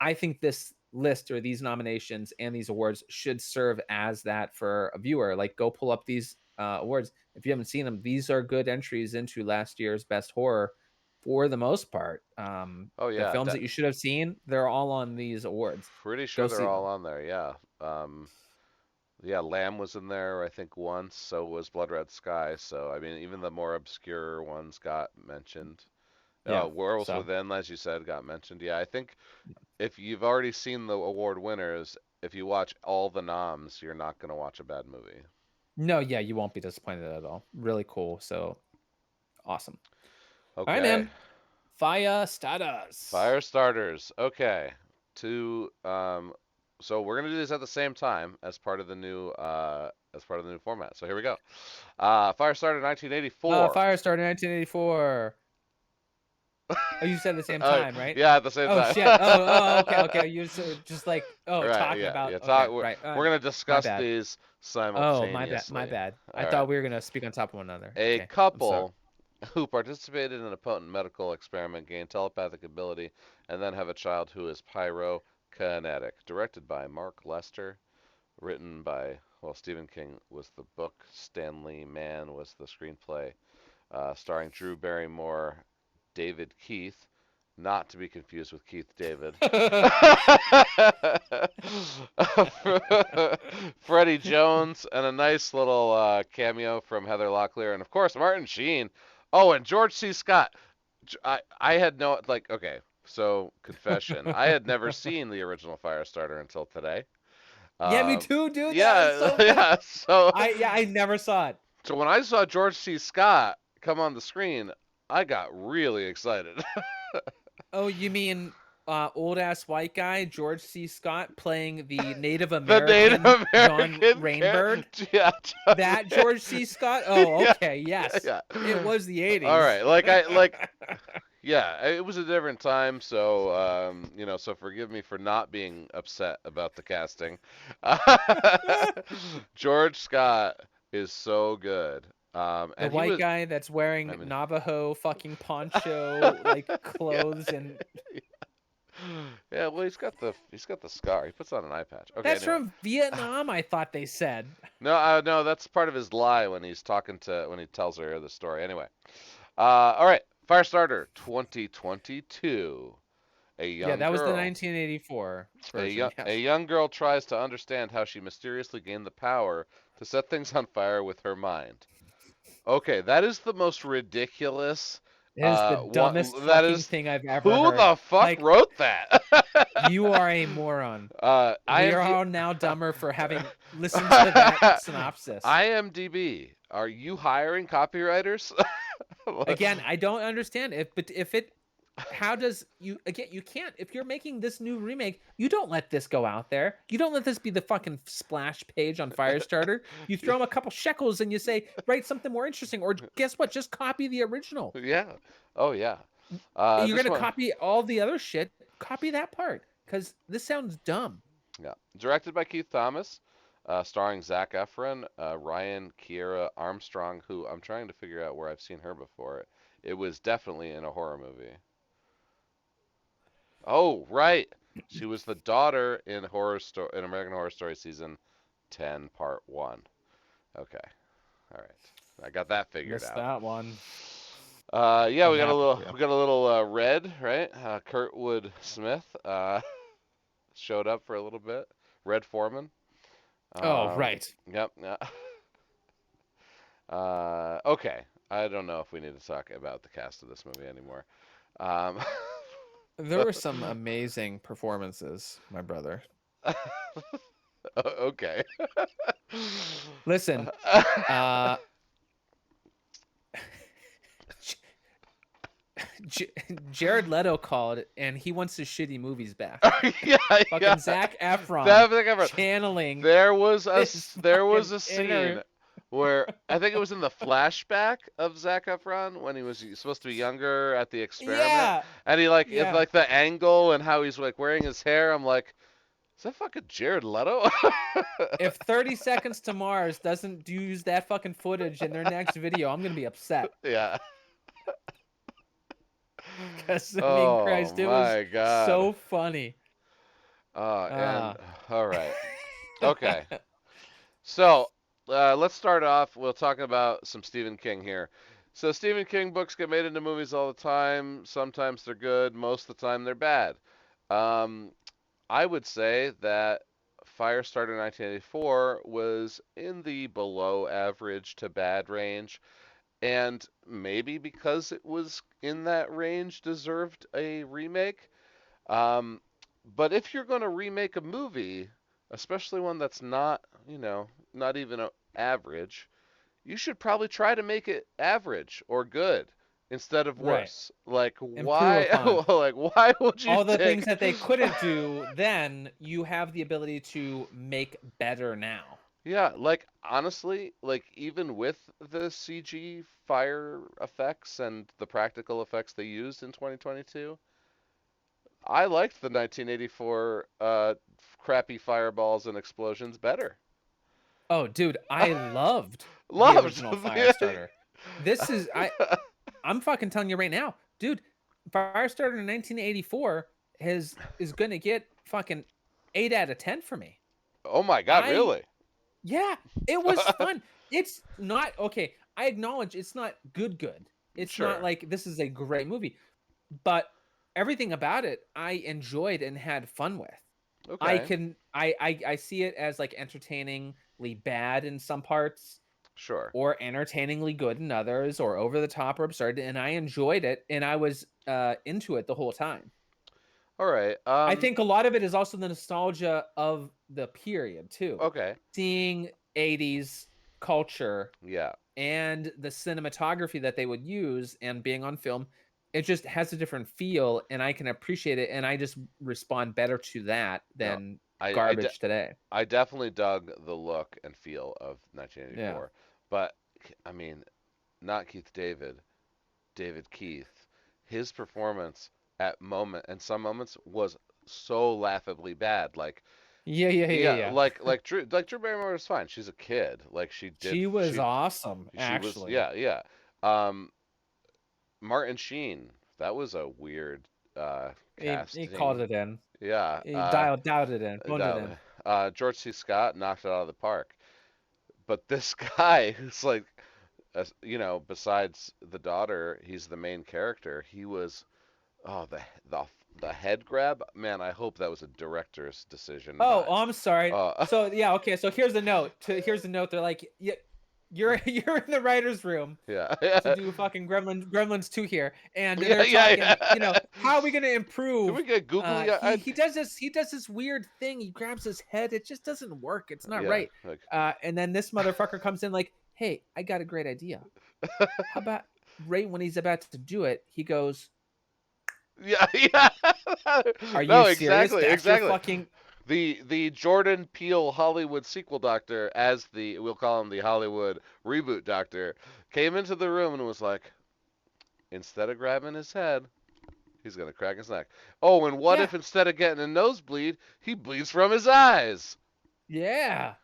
I think this list or these nominations and these awards should serve as that for a viewer. Like, go pull up these awards if you haven't seen them. These are good entries into last year's best horror for the most part. Oh The yeah, films that you should have seen, they're all on these awards. pretty sure Go they're see all them. on there. Yeah. Yeah, Lamb was in there, I think, once. So was Blood Red Sky. So I mean, even the more obscure ones got mentioned. Yeah. Werewolves So Within, as you said, got mentioned. Yeah, I think if you've already seen the award winners, if you watch all the noms, you're not gonna watch a bad movie. no, yeah, you won't be disappointed at all. Really cool. So awesome. All right, Okay. man. Fire starters. Fire starters. Okay. To so we're gonna do this at the same time as part of the new format. So here we go. Firestarter 1984. Firestarter 1984. Oh, you said at the same Oh time, right? yeah, at the same Oh time. shit. Oh, okay, okay. You just like, oh, Right. talking Yeah. about, Yeah. okay, right. We're gonna My discuss bad. these Oh, my bad. My simultaneously. bad. I All right. thought we were gonna speak on top of one another. A Okay, I'm sorry. couple who participated in a potent medical experiment, gain telepathic ability, and then have a child who is pyrokinetic. Directed by Mark Lester, written by, well, Stephen King was the book, Stanley Mann was the screenplay, starring Drew Barrymore, David Keith, not to be confused with Keith David. Freddie Jones, and a nice little cameo from Heather Locklear, and of course Martin Sheen. Oh, and George C. Scott. I had no, like, okay, so confession, I had never seen the original Firestarter until today. Yeah, me Um, too, dude. That was yeah, so funny. yeah. So I never saw it. so when I saw George C. Scott come on the screen, I got really excited. Oh, you mean old ass white guy George C. Scott playing the Native The Native American John American Rainbird? yeah, That George C. Scott? Oh, yeah, okay, yes. yeah. It was the All 80s. right, yeah, it was a different time, so so forgive me for not being upset about the casting. George Scott is so good, The and he white was, guy that's I wearing mean, Navajo fucking poncho like yeah, clothes and yeah. Well, he's got the scar. He puts on an eye patch. Okay, that's anyway. from Vietnam, I thought they said. No, no, that's part of his lie when he's talking to when he tells her the story. Anyway, all right, Firestarter 2022. A Yeah, young that was the girl. 1984 A version, young, a yes. young girl tries to understand how she mysteriously gained the power to set things on fire with her mind. Okay, that is the most ridiculous. It is the One dumbest that fucking is. thing I've ever Who heard. the fuck Like, wrote that? you are a moron. We are IMD. all now dumber for having listened to that synopsis. IMDb. Are you hiring copywriters? Again, I don't understand it, but if it how does you again you can't if you're making this new remake, you don't let this go out there. You don't let this be the fucking splash page on Firestarter. You throw them a couple shekels and you say, write something more interesting, or guess what? Just copy the original. Yeah. Oh yeah. You're This gonna one. copy all the other shit, copy that part. Because this sounds dumb. Yeah. Directed by Keith Thomas, starring Zach Efron, Ryan Kiera Armstrong, who I'm trying to figure out where I've seen her before. It was definitely in a horror movie. Oh, right. She was the daughter in in American Horror Story season 10, part 1. Okay. All right. I got that figured Missed out. that one. Yeah, I'm happy we to. got a little Red, right? Kurtwood Smith showed up for a little bit. Red Foreman. Oh, right. Yep. Yeah. Okay. I don't know if we need to talk about the cast of this movie anymore. Um, There were some amazing performances, my brother. okay. Listen, uh J- Jared Leto called and he wants his shitty movies back. Yeah, yeah. Fucking Zach Efron That, like, channeling his there was fucking a scene inner. where I think it was in the flashback of Zac Efron when he was supposed to be younger at the experiment, Yeah, and he like it's yeah. like the angle and how he's like wearing his hair. I'm like, is that fucking Jared Leto? If 30 Seconds to Mars doesn't use that fucking footage in their next video, I'm gonna be upset. Yeah. Because I mean, Oh Christ, it was my God. so funny. And Ah. all right. Okay. So let's start off. We'll talk about some Stephen King here. So Stephen King books get made into movies all the time. Sometimes they're good. Most of the time they're bad. Um, I would say that Firestarter 1984 was in the below average to bad range, and maybe because it was in that range, deserved a remake. Um, but if you're going to remake a movie, especially one that's not, not even average, you should probably try to make it average or good instead of Right. worse. Like Improve why upon like why would you all the things take that they couldn't do then. You have the ability to make better now. Yeah, like honestly, like even with the CG fire effects and the practical effects they used in 2022, I liked the 1984 crappy fireballs and explosions better. Oh, dude, I loved the Loved. original Firestarter. This is I I'm fucking telling you right now, dude. Firestarter in 1984 is gonna get fucking 8 out of 10 for me. Oh my God, I really? Yeah, it was fun. It's not okay. I acknowledge it's not good. Good. It's not Sure. like this is a great movie, but everything about it I enjoyed and had fun with. Okay. I see it as like entertainingly bad in some parts Sure. or entertainingly good in others or over the top or absurd, and I enjoyed it and I was into it the whole time. All right. I think a lot of it is also the nostalgia of the period too. Okay. Seeing 80s culture Yeah. and the cinematography that they would use and being on film, it just has a different feel and I can appreciate it and I just respond better to that No. than I I de- garbage today. I definitely dug the look and feel of Yeah. 1984, but I mean, not Keith David, David Keith. His performance at moment and some moments was so laughably bad. Like, Yeah, yeah, yeah, yeah, yeah. like Drew Barrymore was fine. She's a kid. Like She was awesome, she was, actually. yeah, yeah. Um, Martin Sheen. That was a weird He called casting. it in. Yeah. He dialed it in, phoned it That, in. George C. Scott knocked it out of the park. But this guy who's like, besides the daughter, he's the main character. He was, oh, the the head grab. Man, I hope that was a director's decision, Oh, not. I'm sorry. Uh, So yeah, okay. So here's a note. Here's a note. They're like, yeah, you're in the writer's room yeah, to yeah, do fucking Gremlins 2 here, and yeah, they're talking. yeah. How are we gonna Can we improve? get googly eyed? He does this weird thing. He grabs his head. It just doesn't work. It's not Yeah, right. like, And then this motherfucker comes in like, hey, I got a great idea. How about right when he's about to do it, he goes, yeah, yeah. "Are you No, serious? exactly, That's your exactly. fucking The Jordan Peele Hollywood sequel doctor, as the we'll call him the Hollywood reboot doctor, came into the room and was like, instead of grabbing his head, he's gonna crack his neck. Oh, and what yeah, if instead of getting a nosebleed, he bleeds from his eyes? yeah."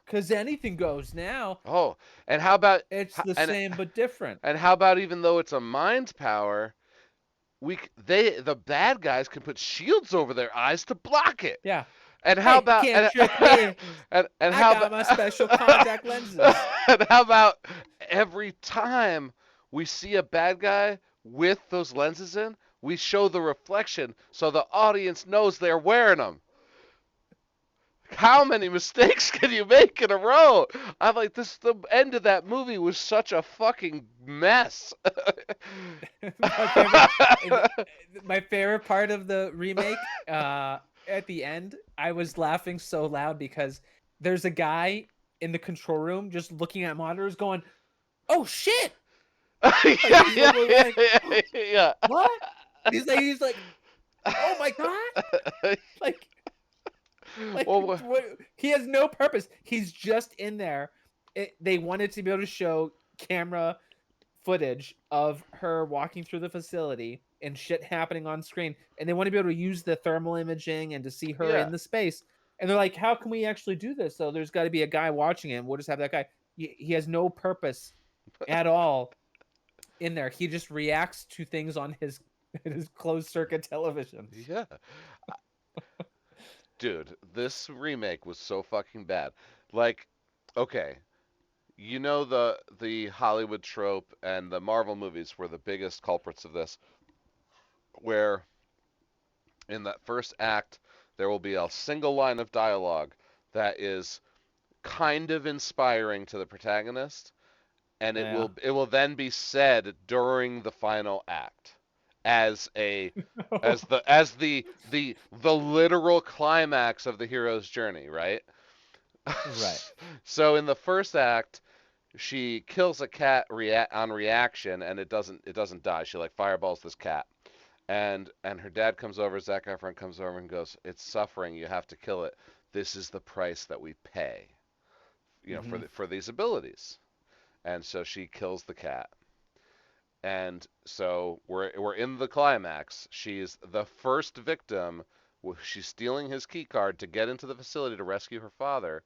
Because anything goes now. Oh, and how about It's the and same but different. and how about even though it's a mind power, the bad guys can put shields over their eyes to block it. Yeah. And how Hey, about can't trick me. and I how got about my special contact lenses. and how about every time we see a bad guy with those lenses in, we show the reflection so the audience knows they're wearing them. How many mistakes can you make in a row? I'm like, this. The end of that movie was such a fucking mess. my favorite my favorite part of the remake, at the end, I was laughing so loud because there's a guy in the control room just looking at monitors going, "Oh shit!" Like Yeah, he's yeah, literally yeah, like, "Oh, yeah, what?" He's like, "Oh my god!" yeah. Like like Well, what, he has no purpose. He's just in there. They wanted to be able to show camera footage of her walking through the facility and shit happening on screen, and they want to be able to use the thermal imaging and to see her yeah. in the space. And they're like, "How can we actually do this?" So there's got to be a guy watching it. And we'll just have that guy. He has no purpose at all in there. He just reacts to things on his his closed circuit televisions. Yeah. Dude, this remake was so fucking bad. Like, okay, the Hollywood trope and the Marvel movies were the biggest culprits of this, where in that first act there will be a single line of dialogue that is kind of inspiring to the protagonist, and it Yeah. will it will then be said during the final act as a as the literal climax of the hero's journey, right? Right. So in the first act, she kills a cat on reaction, and it doesn't die. She like fireballs this cat, and her dad comes over. Zac Efron comes over and goes, "It's suffering. You have to kill it. This is the price that we pay, Hmm. for these abilities." And so she kills the cat. And so we're in the climax. She's the first victim. She's stealing his key card to get into the facility to rescue her father.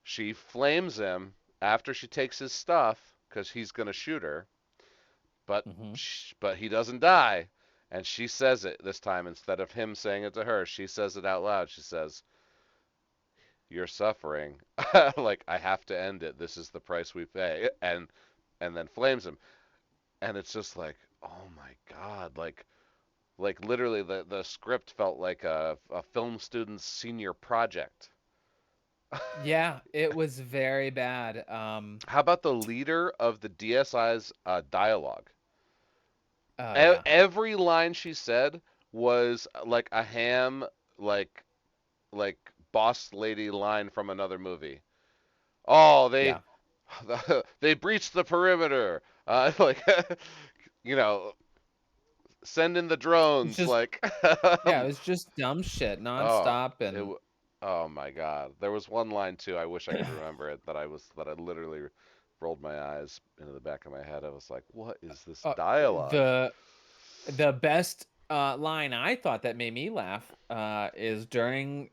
She flames him after she takes his stuff because he's going to shoot her. but Hmm. but he doesn't die, and she says it this time instead of him saying it to her. She says it out loud. She says, "You're suffering. Like I have to end it. This is the price we pay." And then flames him, and it's just like, oh my god, like literally the script felt like a film student's senior project. Yeah, it was very bad. How about the leader of the DSI's dialogue? Oh yeah, Every line she said was like a ham, like like boss lady line from another movie. Oh, yeah. they breached the perimeter. Like you know, send in the It's drones. just Like yeah, it was just dumb shit oh, nonstop, it. and Oh my God. There was one line too. I wish I could remember it. That I literally rolled my eyes into the back of my head. I was like, "What is this dialogue?" the best line I thought that made me laugh is during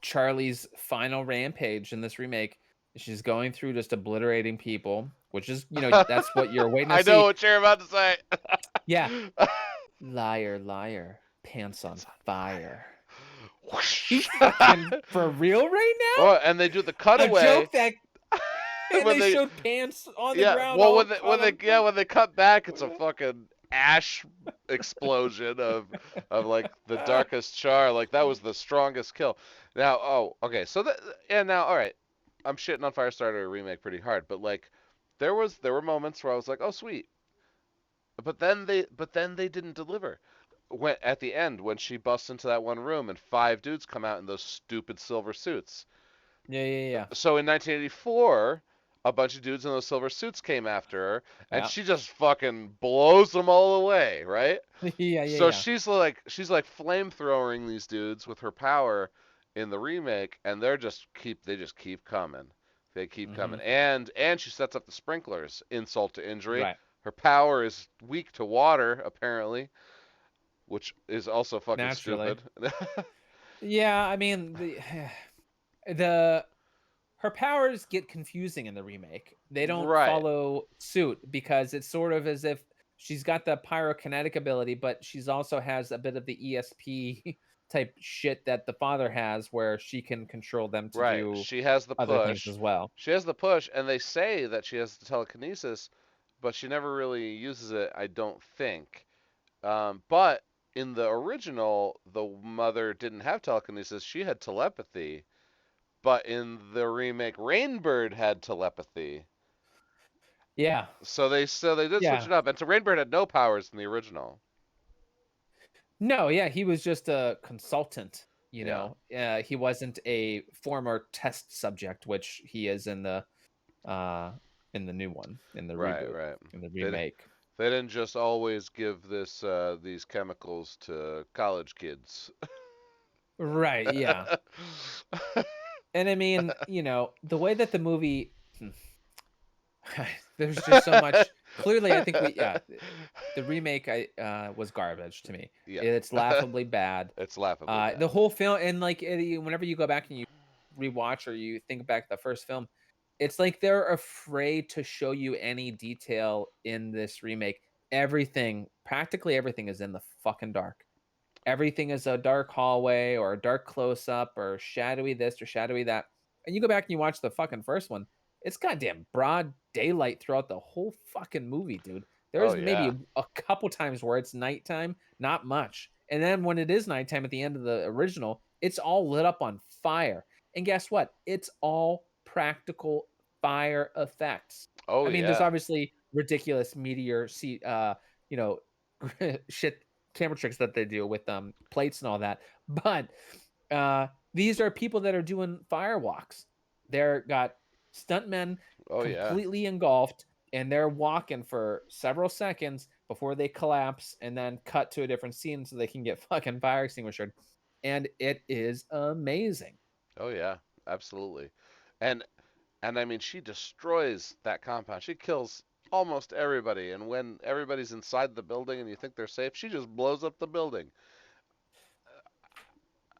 Charlie's final rampage in this remake. She's going through just obliterating people, which is, that's what you're waiting to I know see. what you're about to say. Yeah. Liar, liar, pants on It's on fire. fire. You Whoosh. fucking for real right Oh, and they do the now? A cutaway joke that and when they they showed pants on the yeah, ground well all cut on. when they cut back, it's a fucking ash explosion of like the darkest char. Like that was the strongest kill. Now, oh, okay, so that and now, all right, I'm shitting on Firestarter remake pretty hard, but like there were moments where I was like, oh sweet, but then they didn't deliver. When at the end when she busts into that one room and five dudes come out in those stupid silver suits, Yeah, yeah, yeah. so in 1984, a bunch of dudes in those silver suits came after her, and Yeah. she just fucking blows them all away, right? Yeah, yeah, So yeah. she's like flamethrowering these dudes with her power in the remake, and they just keep coming. They keep coming, Mhm. and she sets up the sprinklers. Insult to injury. Right. Her power is weak to water, apparently, which is also fucking Naturally. stupid. Yeah, I mean, the her powers get confusing in the remake. They don't Right, follow suit because it's sort of as if she's got the pyrokinetic ability, but she's also has a bit of the ESP type shit that the father has where she can control them to right. do She has the other things push. as well. She has the push, and they say that she has the telekinesis, but she never really uses it, I don't think. But in the original, the mother didn't have telekinesis; she had telepathy. But in the remake, Rainbird had telepathy. Yeah. So they did switch Yeah. it up, and so Rainbird had no powers in the original. No, yeah, he was just a consultant, Yeah. he wasn't a former test subject, which he is uh in the new one, in the Right, reboot, right. in the They remake. they didn't just always give this these chemicals to college kids. Right, yeah. And I mean, the way that the movie there's just so much clearly I think we yeah, the remake was garbage to me. Yeah. It's laughably bad. It's laughably The bad. whole film and like whenever you go back and you rewatch or you think back the first film, it's like they're afraid to show you any detail in this remake. Practically everything is in the fucking dark. Everything is a dark hallway or a dark close up or shadowy this or shadowy that. And you go back and you watch the fucking first one, it's goddamn broad daylight throughout the whole fucking movie, dude. Oh There's maybe yeah. a couple times where it's nighttime, not much. And then when it is nighttime at the end of the original, it's all lit up on fire. And guess what? It's all practical fire effects. Oh I mean, there's yeah. obviously ridiculous meteor you know, shit camera tricks that they do with plates and all that. But these are people that are doing firewalks. They're got stuntmen Oh yeah. completely engulfed and they're walking for several seconds before they collapse and then cut to a different scene so they can get fucking fire extinguished. And it is amazing. Oh yeah. Absolutely. And and I mean she destroys that compound. She kills almost everybody, and when everybody's inside the building and you think they're safe, she just blows up the building. I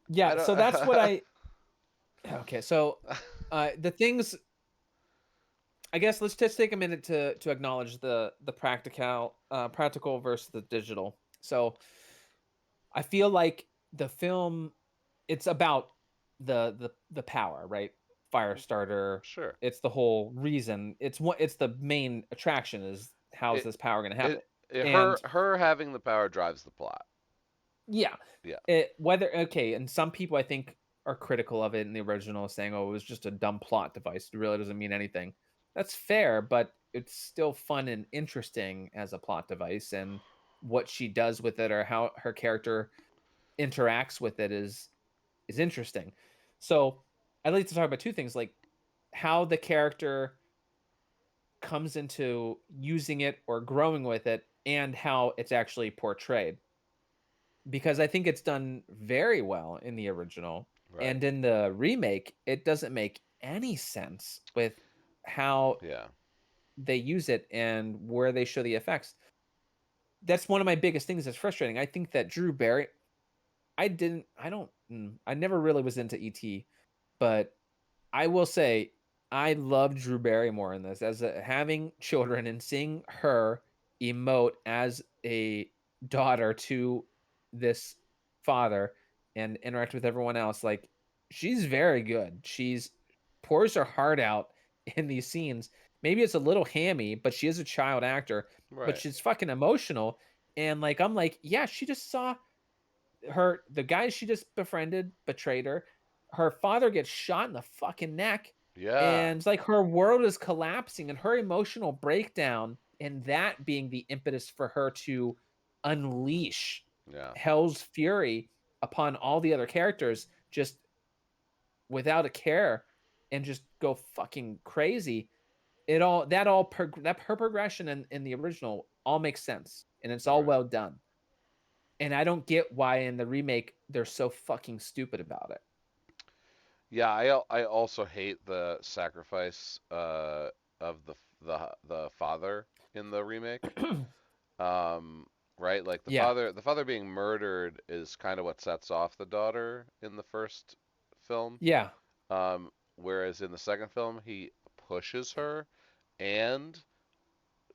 Yeah, so that's what don't I okay, so the things I guess let's just take a minute to acknowledge the practical versus the digital. So I feel like the film, it's about the power, right? Firestarter. Sure. It's the whole reason. It's the main attraction is how's It this power going to happen? And her having the power drives the plot. yeah, Yeah. whether okay, and some people I think are critical of it in the original, saying, "Oh, it was just a dumb plot device. It really doesn't mean anything." That's fair, but it's still fun and interesting as a plot device, and what she does with it or how her character interacts with it is interesting. So I'd like to talk about two things, like how the character comes into using it or growing with it, and how it's actually portrayed. Because I think it's done very well in the original, Right. and in the remake, it doesn't make any sense with how Yeah. they use it and where they show the effects. That's one of my biggest things that's frustrating. I think that Drew Barry I never really was into ET, but I will say I love Drew Barrymore in this as having children and seeing her emote as a daughter to this father and interact with everyone else. Like she's very good. She's pours her heart out in these scenes. Maybe it's a little hammy, but she is a child actor, but Right. she's fucking emotional. And like I'm like, yeah, she just saw the guy she just befriended betrayed her. Her father gets shot in the fucking neck, Yeah. and it's like her world is collapsing, and her emotional breakdown, and that being the impetus for her to unleash Yeah. hell's fury upon all the other characters, just without a care, and just go fucking crazy. It all that all that her progression in the original all makes sense, and it's all Right. well done. And I don't get why in the remake they're so fucking stupid about Yeah, I also hate the sacrifice of the father in the remake. it. Um, right? Like Yeah. the father being murdered is kind of what sets off the daughter in the first film. Yeah. Whereas in the second film, he pushes her and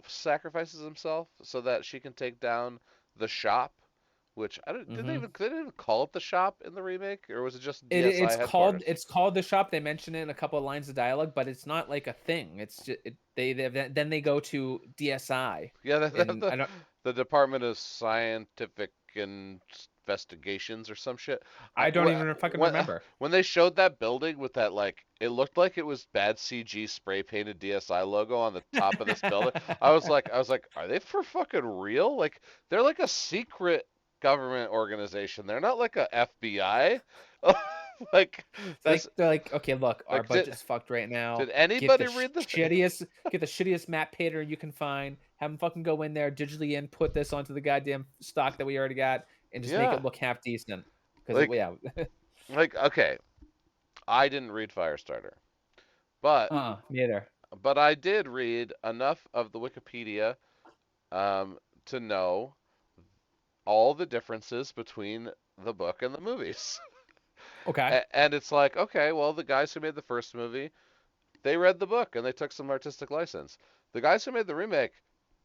sacrifices himself so that she can take down the shop. Which I don't, Mhm. they didn't even call it the shop in the remake, or was it just It DSI headquarters? it's called The Shop. They mention it in a couple of lines of dialogue, but it's not like a thing. It's just then they go to DSI, Yeah, and I don't the Department of Scientific Investigations or some shit. I don't even fucking When remember. when they showed that building with that like it looked like it was bad CG spray painted DSI logo on the top of this building. I was like, are they for fucking real? Like they're like a secret government organization. They're not like a FBI. Like It's this like they're like, okay, look, our like budget's fucked right now. did Get the anybody read the get the shittiest map painter you can find. Have them fucking go in there, digitally input this onto the goddamn stock that we already got, and just make it Yeah. look half decent. Because Like yeah, okay, I didn't read Firestarter, but me either. I did read enough of the Wikipedia to know all the differences between the book and the movies. Okay. And it's like, okay, well, the guys who made the first movie, they read the book and they took some artistic license. The guys who made the remake,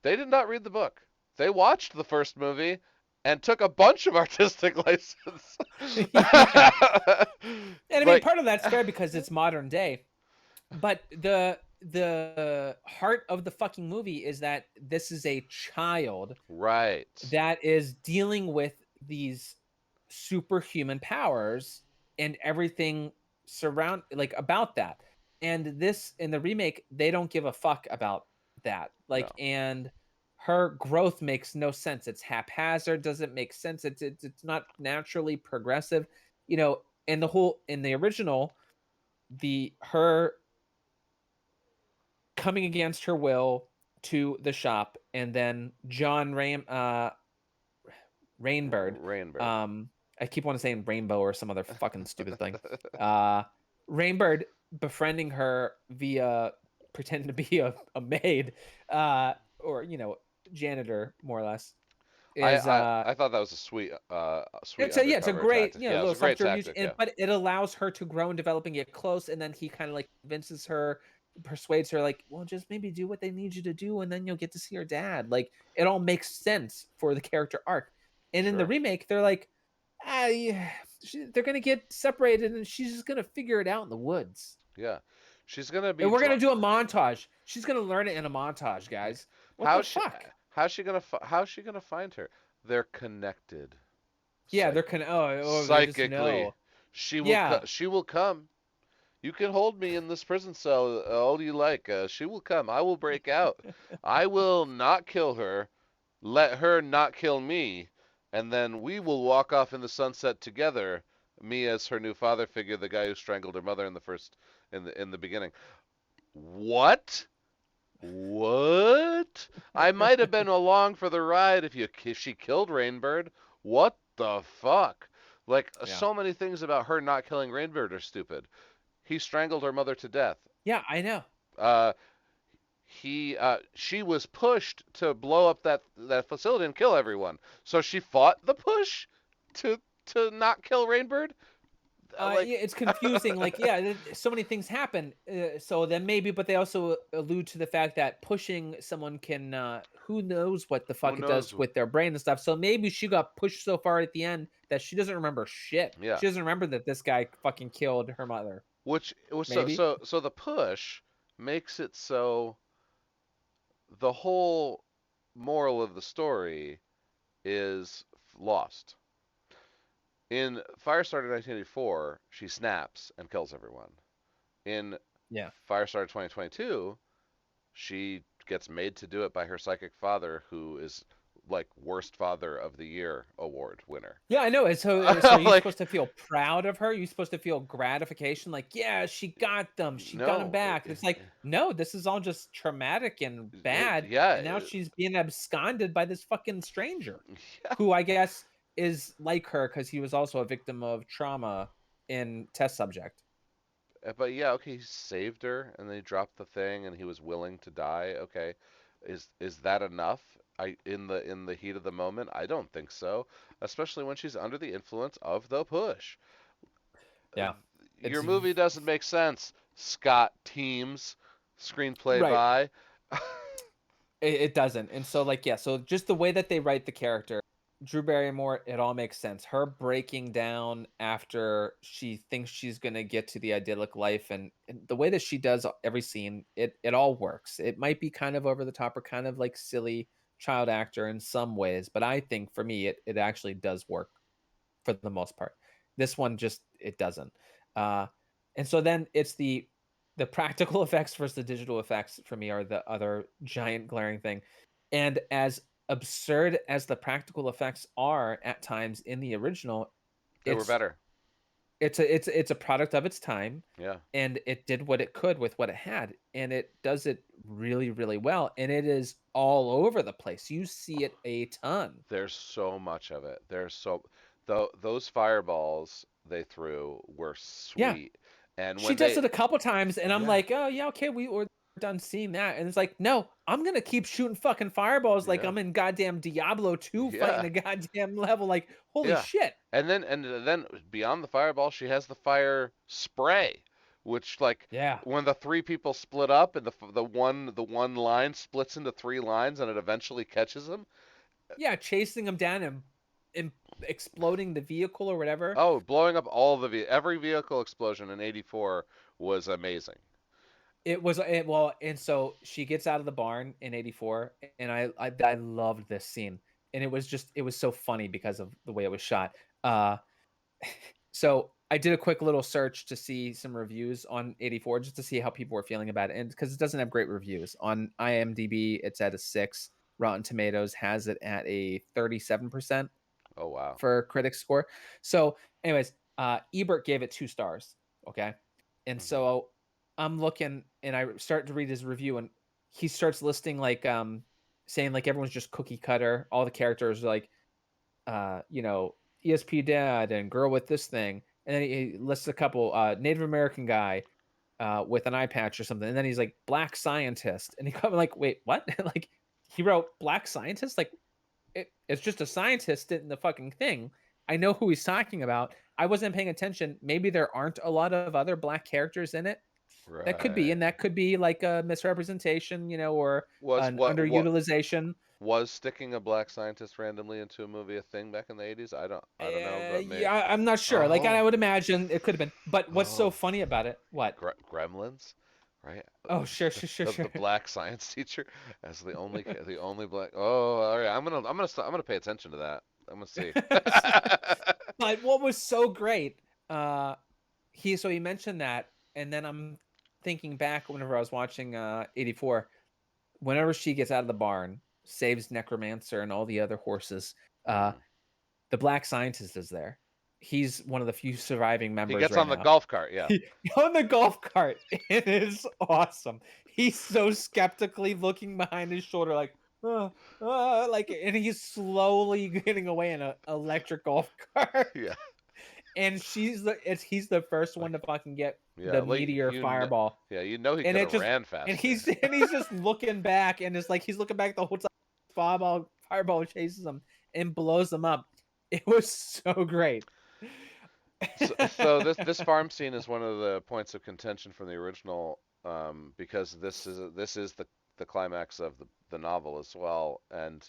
they did not read the book. They watched the first movie and took a bunch of artistic license. Yeah. And I mean, Like, part of that's fair because it's modern day, but the heart of the fucking movie is that this is a child right. that is dealing with these superhuman powers and everything surround like about that. And this in the remake, they don't give a fuck about that. Like, No. and her growth makes no sense. It's haphazard, doesn't make sense. It's not naturally progressive. You know, and the whole in the original, the her coming against her will to the shop, and then Rainbird. Rainbird. Um, I keep wanting to say Rainbow or some other fucking stupid thing. Uh, Rainbird befriending her via pretending to be a maid, or janitor more or less is I thought that was a sweet it's a undercover great tactic. Yeah, it was little a great subterfuge, tactic. and Yeah. but it allows her to grow and develop and get close, and then he kind of like convinces her. persuades her like, well, just maybe do what they need you to do, and then you'll get to see your dad. Like it all makes sense for the character arc. And in the Sure. remake, they're like, yeah, they're gonna get separated, and she's just gonna figure it out in the woods. Yeah. She's gonna And be we're dr gonna do a montage. She's gonna learn it in a montage, Yeah. guys. What the She fuck? how's she gonna find her? They're connected. Yeah, they're Psych kind of they just Psychically. know. Yeah, She will come. You can hold me in this prison cell all you like. She will come. I will break out. I will not kill her. Let her not kill me, and then we will walk off in the sunset together. Me as her new father figure, the guy who strangled her mother in the beginning. What? What? I might have been along for the ride if she killed Rainbird. What the fuck? Like yeah, so many things about her not killing Rainbird are stupid. He strangled her mother to death. yeah. I know. Uh, she was pushed to blow up that facility and kill everyone. So she fought the push to not kill Rainbird. Yeah, Like, it's confusing. Like, yeah, so many things happen. So then maybe, but they also allude to the fact that pushing someone can, who knows what the who fuck it knows? does with their brain and stuff. So maybe she got pushed so far at the end that she doesn't remember shit. Yeah. She doesn't remember that this guy fucking killed her mother. Which was Maybe. so the push makes it so the whole moral of the story is lost. In Firestarter 1984, she snaps and kills everyone. In Yeah. Firestarter 2022, she gets made to do it by her psychic father, who is like worst father of the year award winner. Yeah, I know. And so are you Like, supposed to feel proud of her? Are you supposed to feel gratification? Like, yeah, she got them. She got them no, back. It's like, no, this is all just traumatic and bad. yeah, And now she's being absconded by this fucking stranger, yeah. who I guess is like her because he was also a victim of trauma in Test Subject. But yeah, okay, he saved her, and then he dropped the thing, and he was willing to die. Okay, is that enough? In the heat of the moment, I don't think so. Especially when she's under the influence of the push. Uh, Yeah, Your movie doesn't make sense. Scott Teams, screenplay right. by. It doesn't. And so, like, yeah, so just the way that they write the character, Drew Barrymore, it all makes sense. Her breaking down after she thinks she's gonna get to the idyllic life, and the way that she does every scene, it all works. It might be kind of over the top or kind of like silly child actor in some ways, but I think for me, it actually does work for the most part. This one just it doesn't. Uh, and so then it's the practical effects versus the digital effects for me are the other giant glaring thing. And as absurd as the practical effects are at times in the original, They were it's better. it's a product of its time, Yeah. and it did what it could with what it had, and it does it really, really well, and it is all over the place. You see it a ton. There's so much of it. Those fireballs they threw were Yeah. sweet. And She when does they it a couple times, and I'm yeah, like, "Oh, yeah, okay, we're done seeing that." And it's like, "No, I'm gonna keep shooting fucking fireballs like yeah. I'm in goddamn Diablo 2 fighting Yeah. a goddamn level." Like, holy Yeah. shit. And then beyond the fireball, she has the fire spray, which like Yeah. when the three people split up and the one line splits into three lines and it eventually catches them. Yeah, chasing them down and exploding the vehicle or whatever. Oh, blowing up all every vehicle explosion in '84 was amazing. Well, and so she gets out of the barn in '84, and I loved this scene, and it was so funny because of the way it was shot. So I did a quick little search to see some reviews on '84 just to see how people were feeling about it, and because it doesn't have great reviews on IMDb, it's at a 6. Rotten Tomatoes has it at a 37% Oh wow. for critic score. So, anyways, Ebert gave it 2 stars. Okay, and Hmm. so I'm looking, and I start to read his review, and he starts listing like saying like everyone's just cookie cutter. All the characters are like you know, ESP dad and girl with this thing, and then he lists a couple Native American guy with an eye patch or something, and then he's like black scientist, and he come like, wait, what? Like he wrote black scientist, like it's just a scientist in the fucking thing. I know who he's talking about. I wasn't paying attention. Maybe there aren't a lot of other black characters in it. That could be, Right. and that could be like a misrepresentation, or Was an what underutilization. was sticking a black scientist randomly into a movie a thing back in the 80s? I don't know, but may Yeah, I'm not sure. Like, I oh would imagine it could have been. But what's so oh funny about it? What? Gremlins, right? Oh, sure, sure, sure, The sure. black science teacher as the only black. Oh, all right. I'm gonna pay attention to that. I'm gonna see. But what was so great, uh, he mentioned that, and then I'm thinking back whenever I was watching 84. Whenever she gets out of the barn, saves Necromancer and all the other horses, uh, Mhm. the black scientist is there. He's one of the few surviving He members gets right on the now. golf cart. Yeah, He on the golf cart. It is awesome. He's so skeptically looking behind his shoulder, like, like, and he's slowly getting away in a electric golf cart. yeah. And he's the first Like one to fucking get yeah, the like meteor fireball. yeah, you know he And could it have just ran and faster. he's just looking back, and it's like he's looking back the whole time. Fireball chases him and blows him up. It was so great. So this farm scene is one of the points of contention from the original, because this is the climax of the novel as well, and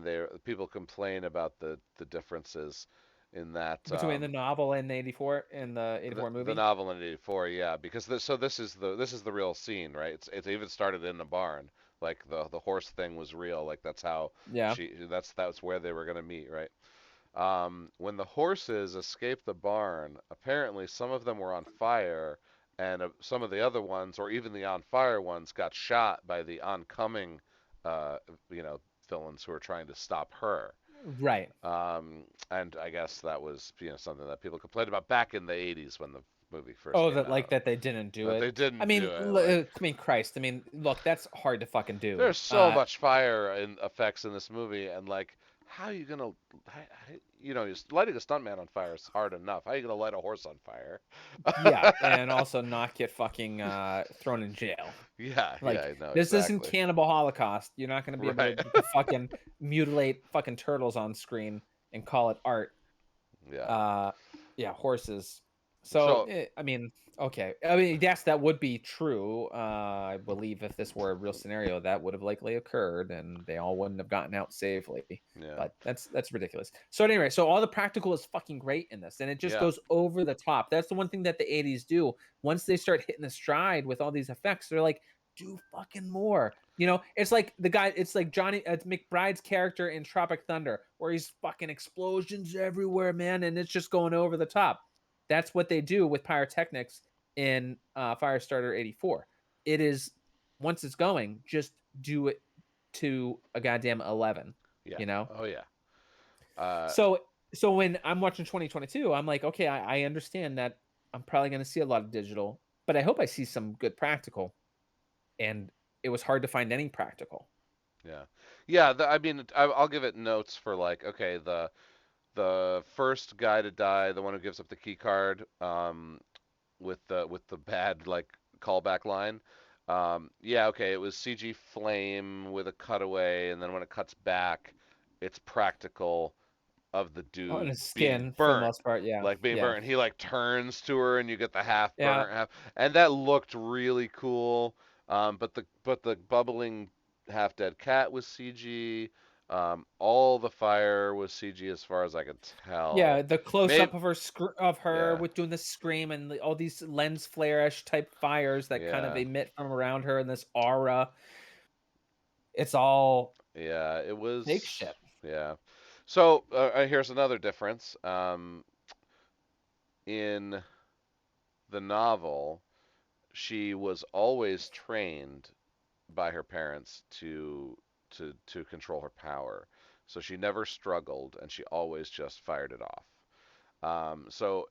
there people complain about the differences in that Between the novel and the 84 and the the 84 the movie. novel in '84, yeah, because this is the real scene, right? It's even started in a barn, like the horse thing was real, like that's how Yeah. that's where they were gonna meet, right? When the horses escaped the barn, apparently some of them were on fire, and some of the other ones, or even the on fire ones, got shot by the oncoming, uh, you know, villains who were trying to stop her. Right. And I guess that was, something that people complained about back in the 80s when the movie first Oh, came that like out. that they didn't do That it. they didn't do it. Like, I mean, Christ. I mean, look, that's hard to fucking do. there's so much fire and effects in this movie, and like, how are you gonna, lighting a stuntman on fire is hard enough. How are you gonna light a horse on fire? Yeah, and also not get fucking thrown in jail. Yeah, Like, yeah, no, this isn't exactly. Cannibal Holocaust. You're not going to be able Right. to fucking mutilate fucking turtles on screen and call it art. Yeah. Uh, yeah, horses. So, So, I mean, okay. I mean, yes, that would be true. I believe if this were a real scenario, that would have likely occurred, and they all wouldn't have gotten out safely. yeah, But that's ridiculous. So anyway, so all the practical is fucking great in this, and it just yeah, goes over the top. That's the one thing that the '80s do. Once they start hitting the stride with all these effects, they're like, do fucking more. It's like the guy, it's like Johnny McBride's character in Tropic Thunder, where he's fucking explosions everywhere, man, and it's just going over the top. That's what they do with pyrotechnics in Firestarter '84. It is once it's going, just do it to a goddamn 11. yeah. You know. Oh yeah. Uh, So so when I'm watching 2022, I'm like, okay, I understand that I'm probably going to see a lot of digital, but I hope I see some good practical. And it was hard to find any practical. yeah, yeah. I mean, I'll give it notes for like, okay, the first guy to die, the one who gives up the key card, with the bad like callback line. Yeah, okay, it was CG flame with a cutaway, and then when it cuts back, it's practical of the On dude his being skin for the burnt, most part, yeah. like being Yeah. burnt. He like turns to her, and you get the half Yeah. burnt half, and that looked really cool. But the bubbling half dead cat was CG. All the fire was CG as far as I could Yeah, tell. the close Maybe, up of her yeah, with doing the scream and all these lens flare-ish type fires that kind of yeah. emit from around her and this aura. It's all Yeah, it fake was. shit. Yeah. So here's another difference. In the novel, she was always trained by her parents to control her power. So she never struggled, and she always just fired it off. So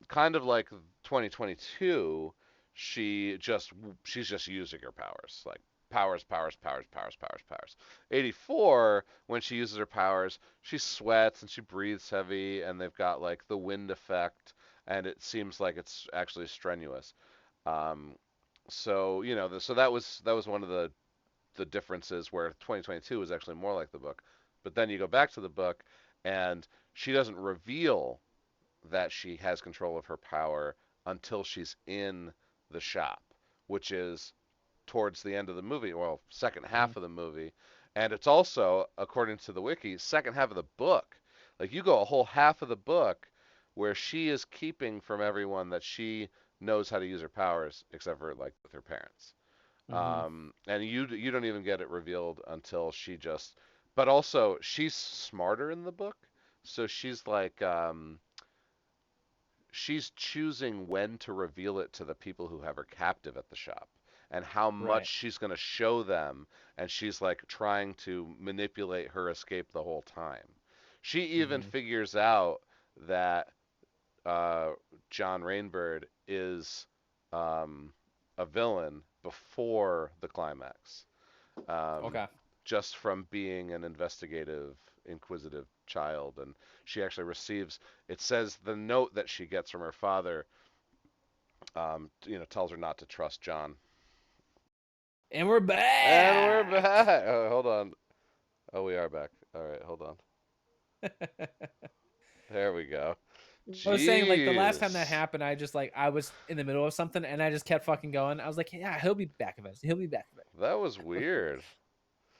kind of like 2022, she's just using her powers, like powers, powers, powers, powers, powers, powers. 84, when she uses her powers, she sweats and she breathes heavy, and they've got like the wind effect, and it seems like it's actually strenuous. Um, so so that was one of the differences where 2022 is actually more like the book. But then you go back to the book, and she doesn't reveal that she has control of her power until she's in the shop. which is towards the end of the movie, well, second Mhm. half of the movie, and it's also, according to the wiki, second half of the book. Like you go a whole half of the book where she is keeping from everyone that she knows how to use her powers, except for like with her parents. Mhm. And you don't even get it revealed until she just. But also, she's smarter in the book, so she's choosing when to reveal it to the people who have her captive at the shop and how much Right. she's going to show them, and she's like trying to manipulate her escape the whole time. She even Mhm. figures out that uh, John Rainbird is um, a villain before the climax, um, Okay. just from being an investigative, inquisitive child. And she actually receives, it says the note that she gets from her father, tells her not to trust John. And we're And we're back. back. Oh, hold on. Oh, we are back. All right, hold on. There we go. I was saying, like, the last time that Jeez. happened, I was in the middle of something and I just kept fucking going. I was like, yeah, he'll be back eventually. He'll be back That was eventually. weird.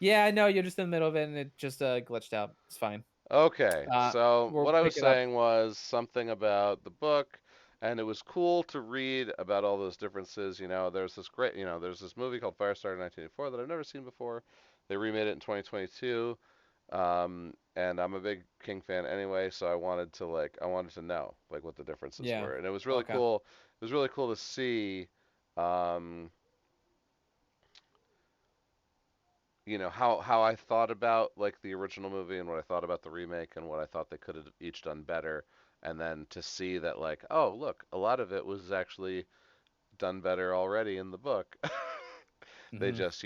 Yeah, I know you're just in the middle of it and it just glitched out. It's fine. Okay, so We'll what I was pick it up. saying was something about the book, and it was cool to read about all those differences. There's this movie called Firestarter in 1984 that I've never seen before. They remade it in 2022, and I'm a big King fan anyway, so I wanted to know like what the differences Yeah. were, and it was really Okay. cool. It was really cool to see. Um, how I thought about like the original movie and what I thought about the remake and what I thought they could have each done better, and then to see that like, oh look, a lot of it was actually done better already in the book. Hmm. They just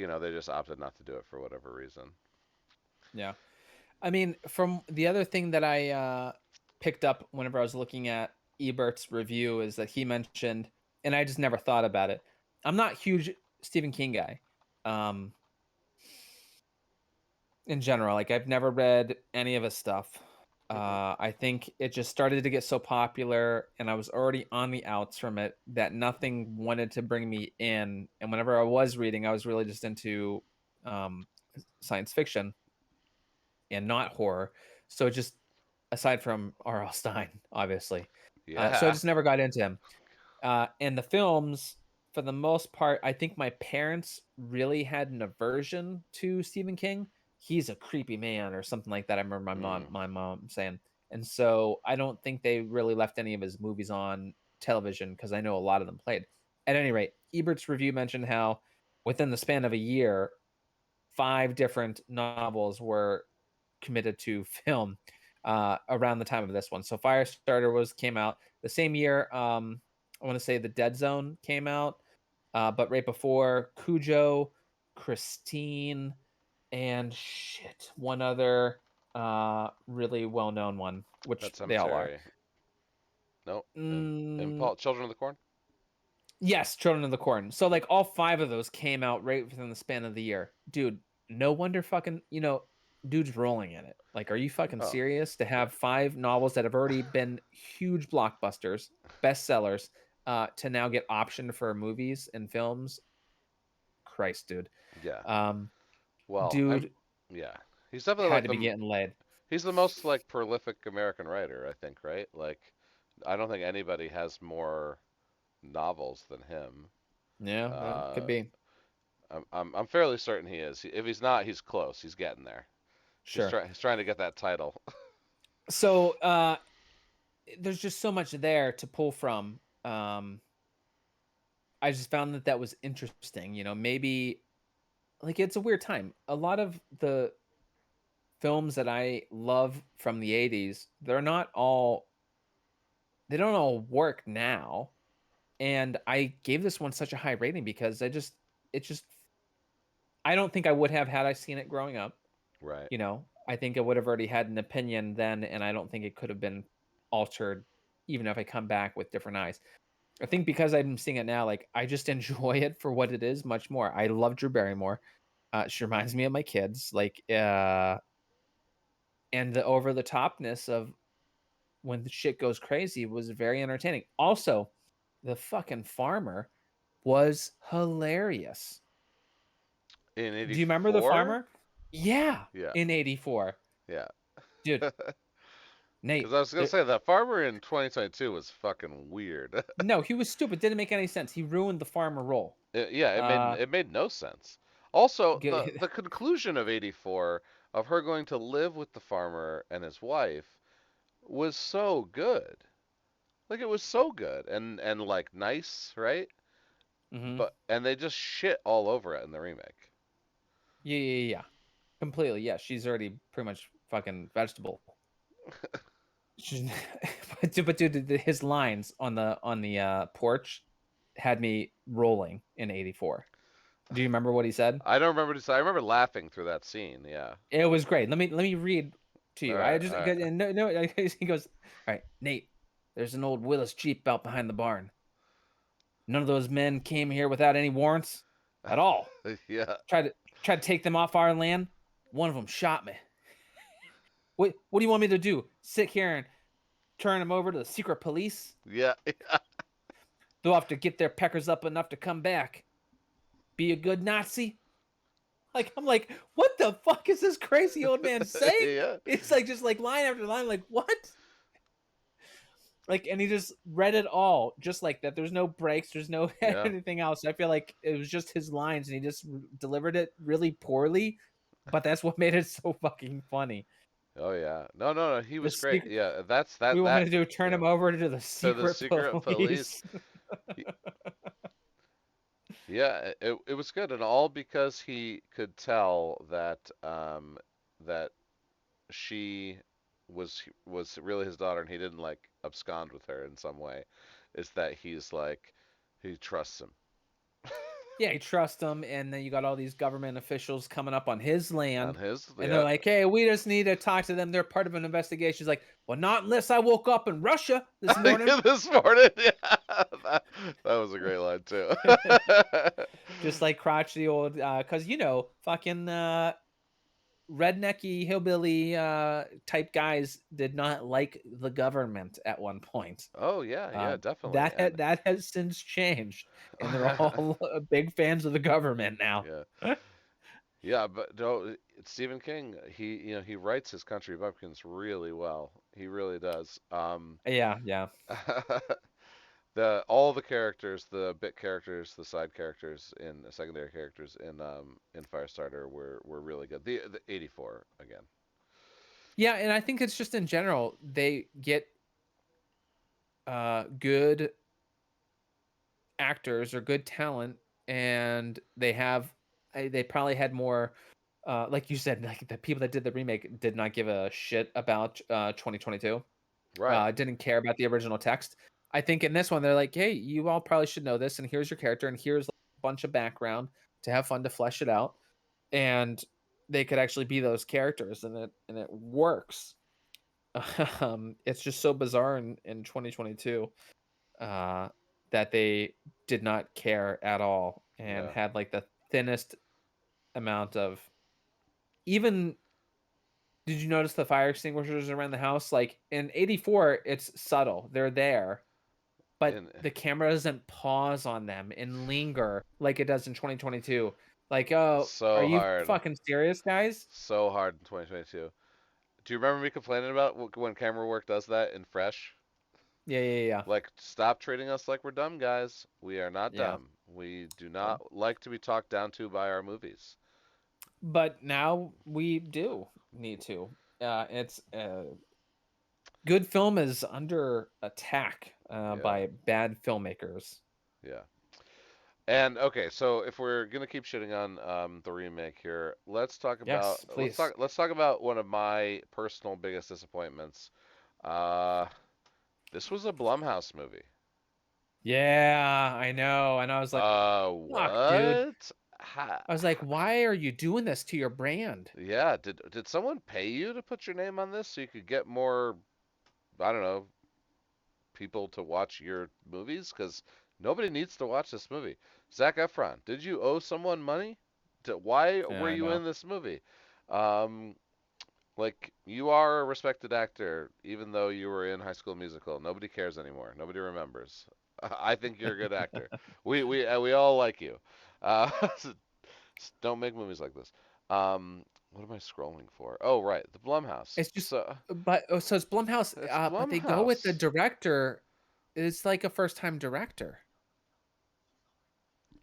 opted not to do it for whatever reason. Yeah. I mean, from the other thing that I picked up whenever I was looking at Ebert's review is that he mentioned, and I just never thought about it. I'm not a huge Stephen King guy. Um, in general, like I've never read any of his stuff. Hmm. I think it just started to get so popular, and I was already on the outs from it that nothing wanted to bring me in. And whenever I was reading, I was really just into um, science fiction and not horror. So just aside from R.L. Stein, obviously. So I Yeah. just never got into him. And the films, for the most part, I think my parents really had an aversion to Stephen King. He's a creepy man, or something like that. I remember Mm. my mom saying, and so I don't think they really left any of his movies on television because I know a lot of them played. At any rate, Ebert's review mentioned how within the span of a year, 5 different novels were committed to film around the time of this one. So Firestarter was came out the same year. I want to say The Dead Zone came out, but right before Cujo, Christine, and shit, one other really well known one, which Pet they all are. Cemetery. No. And Mm, Paul, Children of the Corn. yes, Children of the Corn. So like all 5 of those came out right within the span of the year. Dude, no wonder fucking, dude's rolling in it. Like, are you fucking Oh, serious to yeah. have 5 novels that have already been huge blockbusters, bestsellers, to now get optioned for movies and films? Christ, dude. Yeah. Um, Well, dude yeah. He's definitely had like to be getting laid. he's the most like prolific American writer, I think, right? Like, I don't think anybody has more novels than him. Yeah, that could Uh, be. I'm fairly certain he is. If he's not, he's close. He's getting there. Sure. He's trying to get that title. So, there's just so much there to pull from. I just found that that was interesting. Maybe like it's a weird time. A lot of the films that I love from the 80s, they don't all work now. And I gave this one such a high rating because it just I don't think I would have had I seen it growing up. Right. I think I would have already had an opinion then, and I don't think it could have been altered even if I come back with different eyes. I think because I'm seeing it now, like I just enjoy it for what it is much more. I love Drew Barrymore. She reminds me of my kids, like, and the over the topness of when the shit goes crazy was very entertaining. Also, the fucking farmer. was hilarious. In Do you remember The '84? Farmer? Yeah, Yeah, in '84. yeah. Dude, Because Nate, I was gonna say that Farmer in 2022 was fucking weird. no, he was stupid. Didn't make any sense. He ruined the farmer role. Yeah, Uh, it made no sense. Also, g- the conclusion of '84 of her going to live with the farmer and his wife was so good. Like it was so good and like nice, right? mhm. But and they just shit all over it in the remake. Yeah, yeah, yeah, yeah. Completely. Yeah, she's already pretty much fucking vegetable. She's, but dude, his lines on the porch had me rolling in '84. Do you remember what he said? I don't remember this. I remember laughing through that scene. Yeah. It was great. Let me read to All you. I right. just All right. and no, he goes, all right, Nate. There's an old Willis Jeep out behind the barn. None of those men came here without any warrants at all. Yeah. Tried to tried to take them off our land. One of them shot me. What do you want me to do? Sit here and turn them over to the secret police? Yeah. They'll have to get their peckers up enough to come back. Be a good Nazi? Like I'm like, what the fuck is this crazy old man saying? Yeah. It's like just like line after line, like what? Like, and he just read it all just like that. There's no breaks, there's no Yeah. anything else. I feel like it was just his lines, and he just delivered it really poorly. But that's what made it so fucking funny. Oh yeah. No, no, no. He The was great. secret, Yeah. we want That. to do turn Yeah. him over to the To the secret secret police. police. Y- Yeah. It was good, and all because he could tell that that she was really his daughter, and he didn't like abscond with her in some way. Is that he's like he trusts him Yeah, he trusts him, and then you got all these government officials coming up on his on land, his. and they're Yeah. like, "Hey, we just need to talk to them. They're part of an investigation." He's like, "Well, not unless I woke up in Russia this morning." This morning. Yeah. That was a great line too. Just like crotchety old, because fucking rednecky hillbilly type guys did not like the government at one point. Oh yeah, yeah, definitely. That And that has since changed, and they're all big fans of the government now. yeah. Yeah, but no, Stephen King, he writes his country bumpkins really well. He really does. Yeah, yeah. The all the characters, the bit characters, the side characters, in the secondary characters in Firestarter were really good. The 84 again. Yeah, and I think it's just in general they get good actors or good talent, and they probably had more, like you said, like the people that did the remake did not give a shit about 2022. Right. Didn't care about the original text. I think in this one they're like, hey, you all probably should know this, and here's your character, and here's a bunch of background to have fun to flesh it out, and they could actually be those characters, and it works. It's just so bizarre in 2022, uh, that they did not care at all and Yeah. had like the thinnest amount of even. Did you notice the fire extinguishers around the house? Like in '84, it's subtle; they're there, but And the camera doesn't pause on them and linger like it does in 2022. Like, oh, are so you hard. fucking serious, guys? So hard in 2022. Do you remember me complaining about when camera work does that in Fresh? Yeah, yeah, yeah, Like, stop treating us like we're dumb, guys. We are not yeah. dumb. We do Yeah. not like to be talked down to by our movies. But now we do need to. It's good film is under attack Yeah, by bad filmmakers. yeah. And okay, so if we're gonna keep shitting on the remake here, Yes, please. let's talk about one of my personal biggest disappointments. Uh, this was a Blumhouse movie. Yeah, I know. And I was like, fuck, dude. What? Ha, I was like, why are you doing this to your brand? yeah, did someone pay you to put your name on this so you could get more, I don't know, people to watch your movies? Because nobody needs to watch this movie. Zac Efron, did you owe someone money? Why Yeah, were I you know. in this movie? Um, like you are a respected actor, even though you were in High School Musical. Nobody cares anymore. Nobody remembers. I think you're a good actor. We all like you. Uh, don't make movies like this. What am I scrolling for? Oh, right, the Blumhouse. It's just, So but oh, so it's Blumhouse, it's but they go with the Blumhouse. director. It's like a first time director.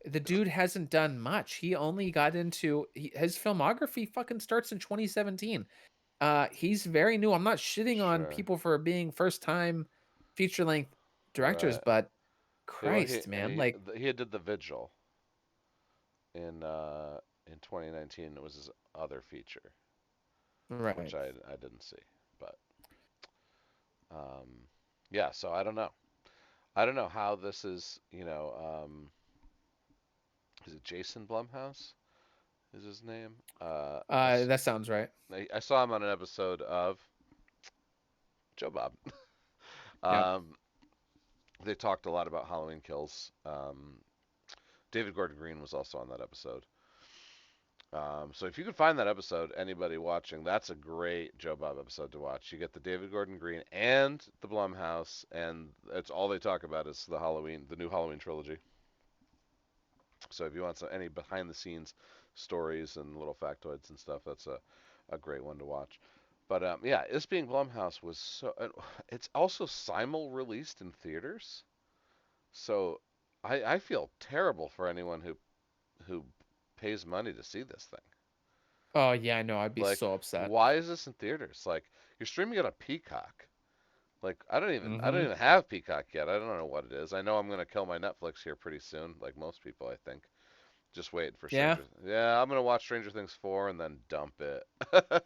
The It's dude hasn't done much. He only got into his filmography fucking starts in 2017. He's very new. I'm not shitting on sure, people for being first time feature length directors, right. but Well, he Christ, man, he like he did the Vigil in 2019. It was his other feature, which right. I didn't see. But um, yeah, so I don't know. I don't know how this is. Is it Jason Blumhouse? Is his name? That sounds right. I saw him on an episode of Joe Bob. Yep. Um, they talked a lot about Halloween Kills. David Gordon Green was also on that episode. So if you can find that episode, anybody watching, that's a great Joe Bob episode to watch. You get the David Gordon Green and the Blumhouse, and it's all they talk about is the new Halloween trilogy. So if you want any behind the scenes stories and little factoids and stuff, that's a great one to watch. But yeah, this being Blumhouse was so. It's also simul released in theaters, so I feel terrible for anyone who pays money to see this thing. Oh yeah, I know. I'd be Like, so upset. why is this in theaters? Like, you're streaming it on Peacock. Like, I don't Hmm. even have Peacock yet. I don't know what it is. I know I'm gonna kill my Netflix here pretty soon, like most people, I think. Just waiting for Yeah, Stranger. Yeah, I'm gonna watch Stranger Things 4 and then dump it.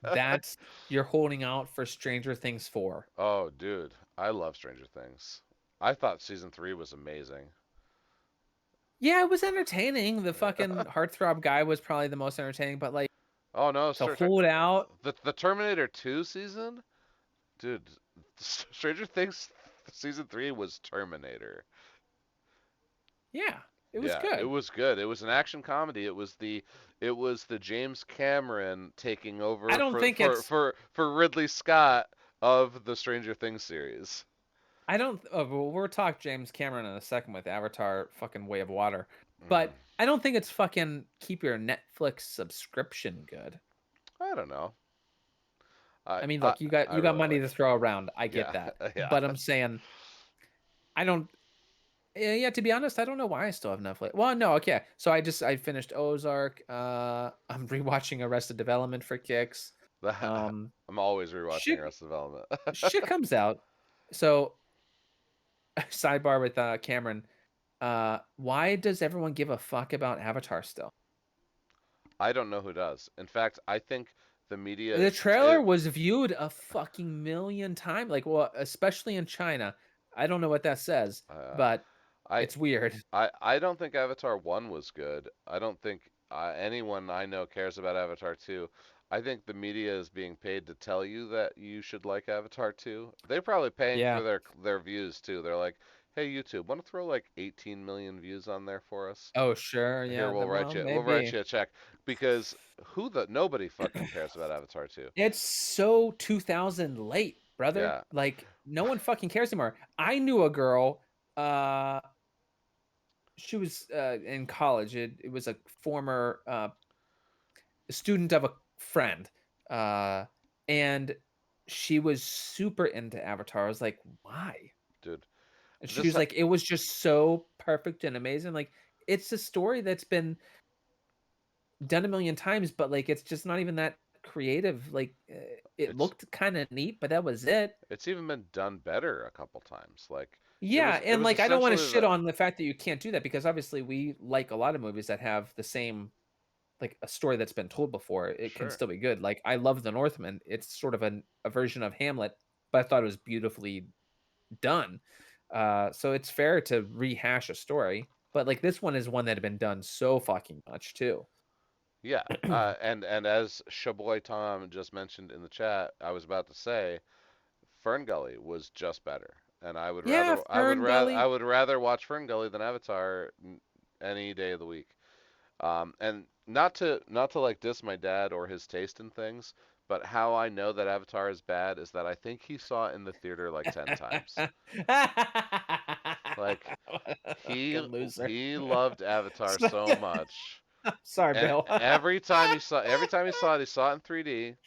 that's you're holding out for Stranger Things 4. Oh, dude, I love Stranger Things. I thought season 3 was amazing. Yeah, it was entertaining. The fucking heartthrob guy was probably the most entertaining, but like Oh no, to hold out, the Terminator 2 season, dude. Stranger Things season 3 was Terminator. yeah, it was Yeah, it good. was good. It was an action comedy. It was the James Cameron taking I over don't think it's for Ridley Scott of the Stranger Things series. I don't. Oh, well, we'll talk James Cameron in a second with Avatar, fucking Way of Water, Mm, but I don't think it's fucking keep your Netflix subscription good. I don't know. I mean, look, I you got really money like to it. throw around. I get Yeah, that, yeah. but I'm saying I don't. Yeah, to be honest, I don't know why I still have Netflix. Well, no, okay. So I finished Ozark. I'm rewatching Arrested Development for kicks. Um, I'm always rewatching shit, Arrested Development. shit comes out. So sidebar with Cameron. Why does everyone give a fuck about Avatar still? I don't know who does. In fact, I think the media The is trailer was viewed a fucking million times. Like, well, especially in China. I don't know what that says, uh, but I it's weird. I don't think Avatar 1 was good. I don't think anyone I know cares about Avatar 2. I think the media is being paid to tell you that you should like Avatar 2. They're probably paying Yeah. for their views too. They're like, "Hey YouTube, want to throw like 18 million views on there for us? Oh, sure. Here, Yeah. Well, we'll write maybe. you a check because nobody fucking cares about Avatar 2." It's so 2000 late, brother. Yeah, Like no one fucking cares anymore. I knew a girl. Uh, she was in college. It was a former student of a friend, uh, and she was super into Avatar. I was like, why? dude. And she This was like, it was just so perfect and amazing. Like it's a story that's been done a million times, but like it's just not even that creative. Like it it's looked kind of neat, but that was it. it's even been done better a couple times. Like Yeah, it and was like I don't want to essentially shit the on the fact that you can't do that because obviously we like a lot of movies that have the same like a story that's been told before. It can sure. still be good. Like I love The Northman. It's sort of a version of Hamlet, but I thought it was beautifully done. So it's fair to rehash a story, but like this one is one that had been done so fucking much too. Yeah, and as Shaboy Tom just mentioned in the chat, I was about to say Ferngully was just better, and Yeah, Fern I Gully. would rather watch Ferngully than Avatar any day of the week. And not to like diss my dad or his taste in things, But how I know that Avatar is bad is that I think he saw it in the theater like 10 times. Like he Fucking loser. he loved Avatar So- so much. Sorry, And Bill. every time he saw it in 3D. Oof.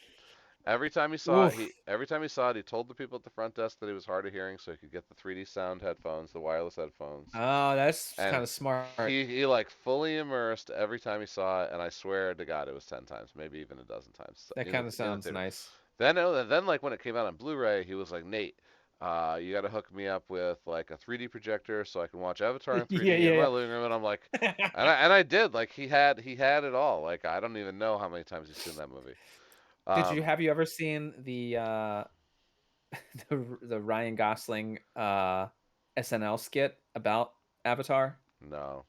Every time he saw it, he told the people at the front desk that he was hard of hearing, so he could get the 3D sound headphones, the wireless headphones. Oh, that's And kind of smart. he like fully immersed every time he saw it, and I swear to God, it was 10 times, maybe even a dozen times That kind of in the sounds theater. nice. Then like when it came out on Blu-ray, he was like, Nate, you got to hook me up with like a 3D projector so I can watch Avatar in Yeah, 3D in my yeah, living room. And I'm like, yeah. and I did. Like he had it all. Like I don't even know how many times he's seen that movie. Did you Um, have you ever seen the the Ryan Gosling SNL skit about Avatar? no,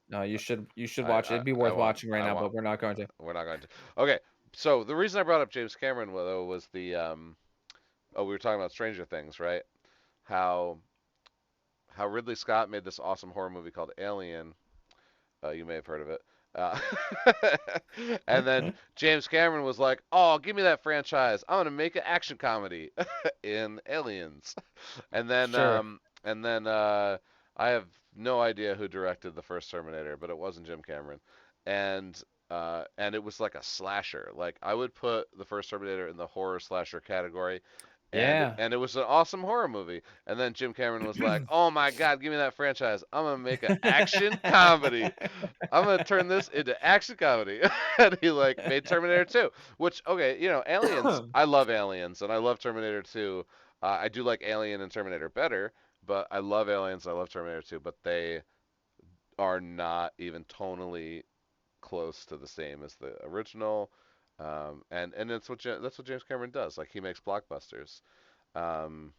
No, you should watch it. It'd be I worth want watching right I now, want. but we're not going to. We're not going to. Okay, so the reason I brought up James Cameron though was the oh, we were talking about Stranger Things, right? How Ridley Scott made this awesome horror movie called Alien. You may have heard of it. Uh, and then James Cameron was like, "Oh, give me that franchise. I'm gonna make an action comedy in Aliens." Sure. And then I have no idea who directed the first Terminator, but it wasn't Jim Cameron. And it was like a slasher. Like I would put the first Terminator in the horror slasher category, Yeah. and it was an awesome horror movie. And then Jim Cameron was like, "Oh my God, give me that franchise. I'm gonna make an action comedy. I'm gonna turn this into action comedy." And he like made Terminator 2, which okay, Aliens. I love Aliens and I love Terminator 2. I do like Alien and Terminator better, but I love Aliens. I love Terminator 2, but they are not even tonally close to the same as the original. And that's what James Cameron does. Like he makes blockbusters. Um,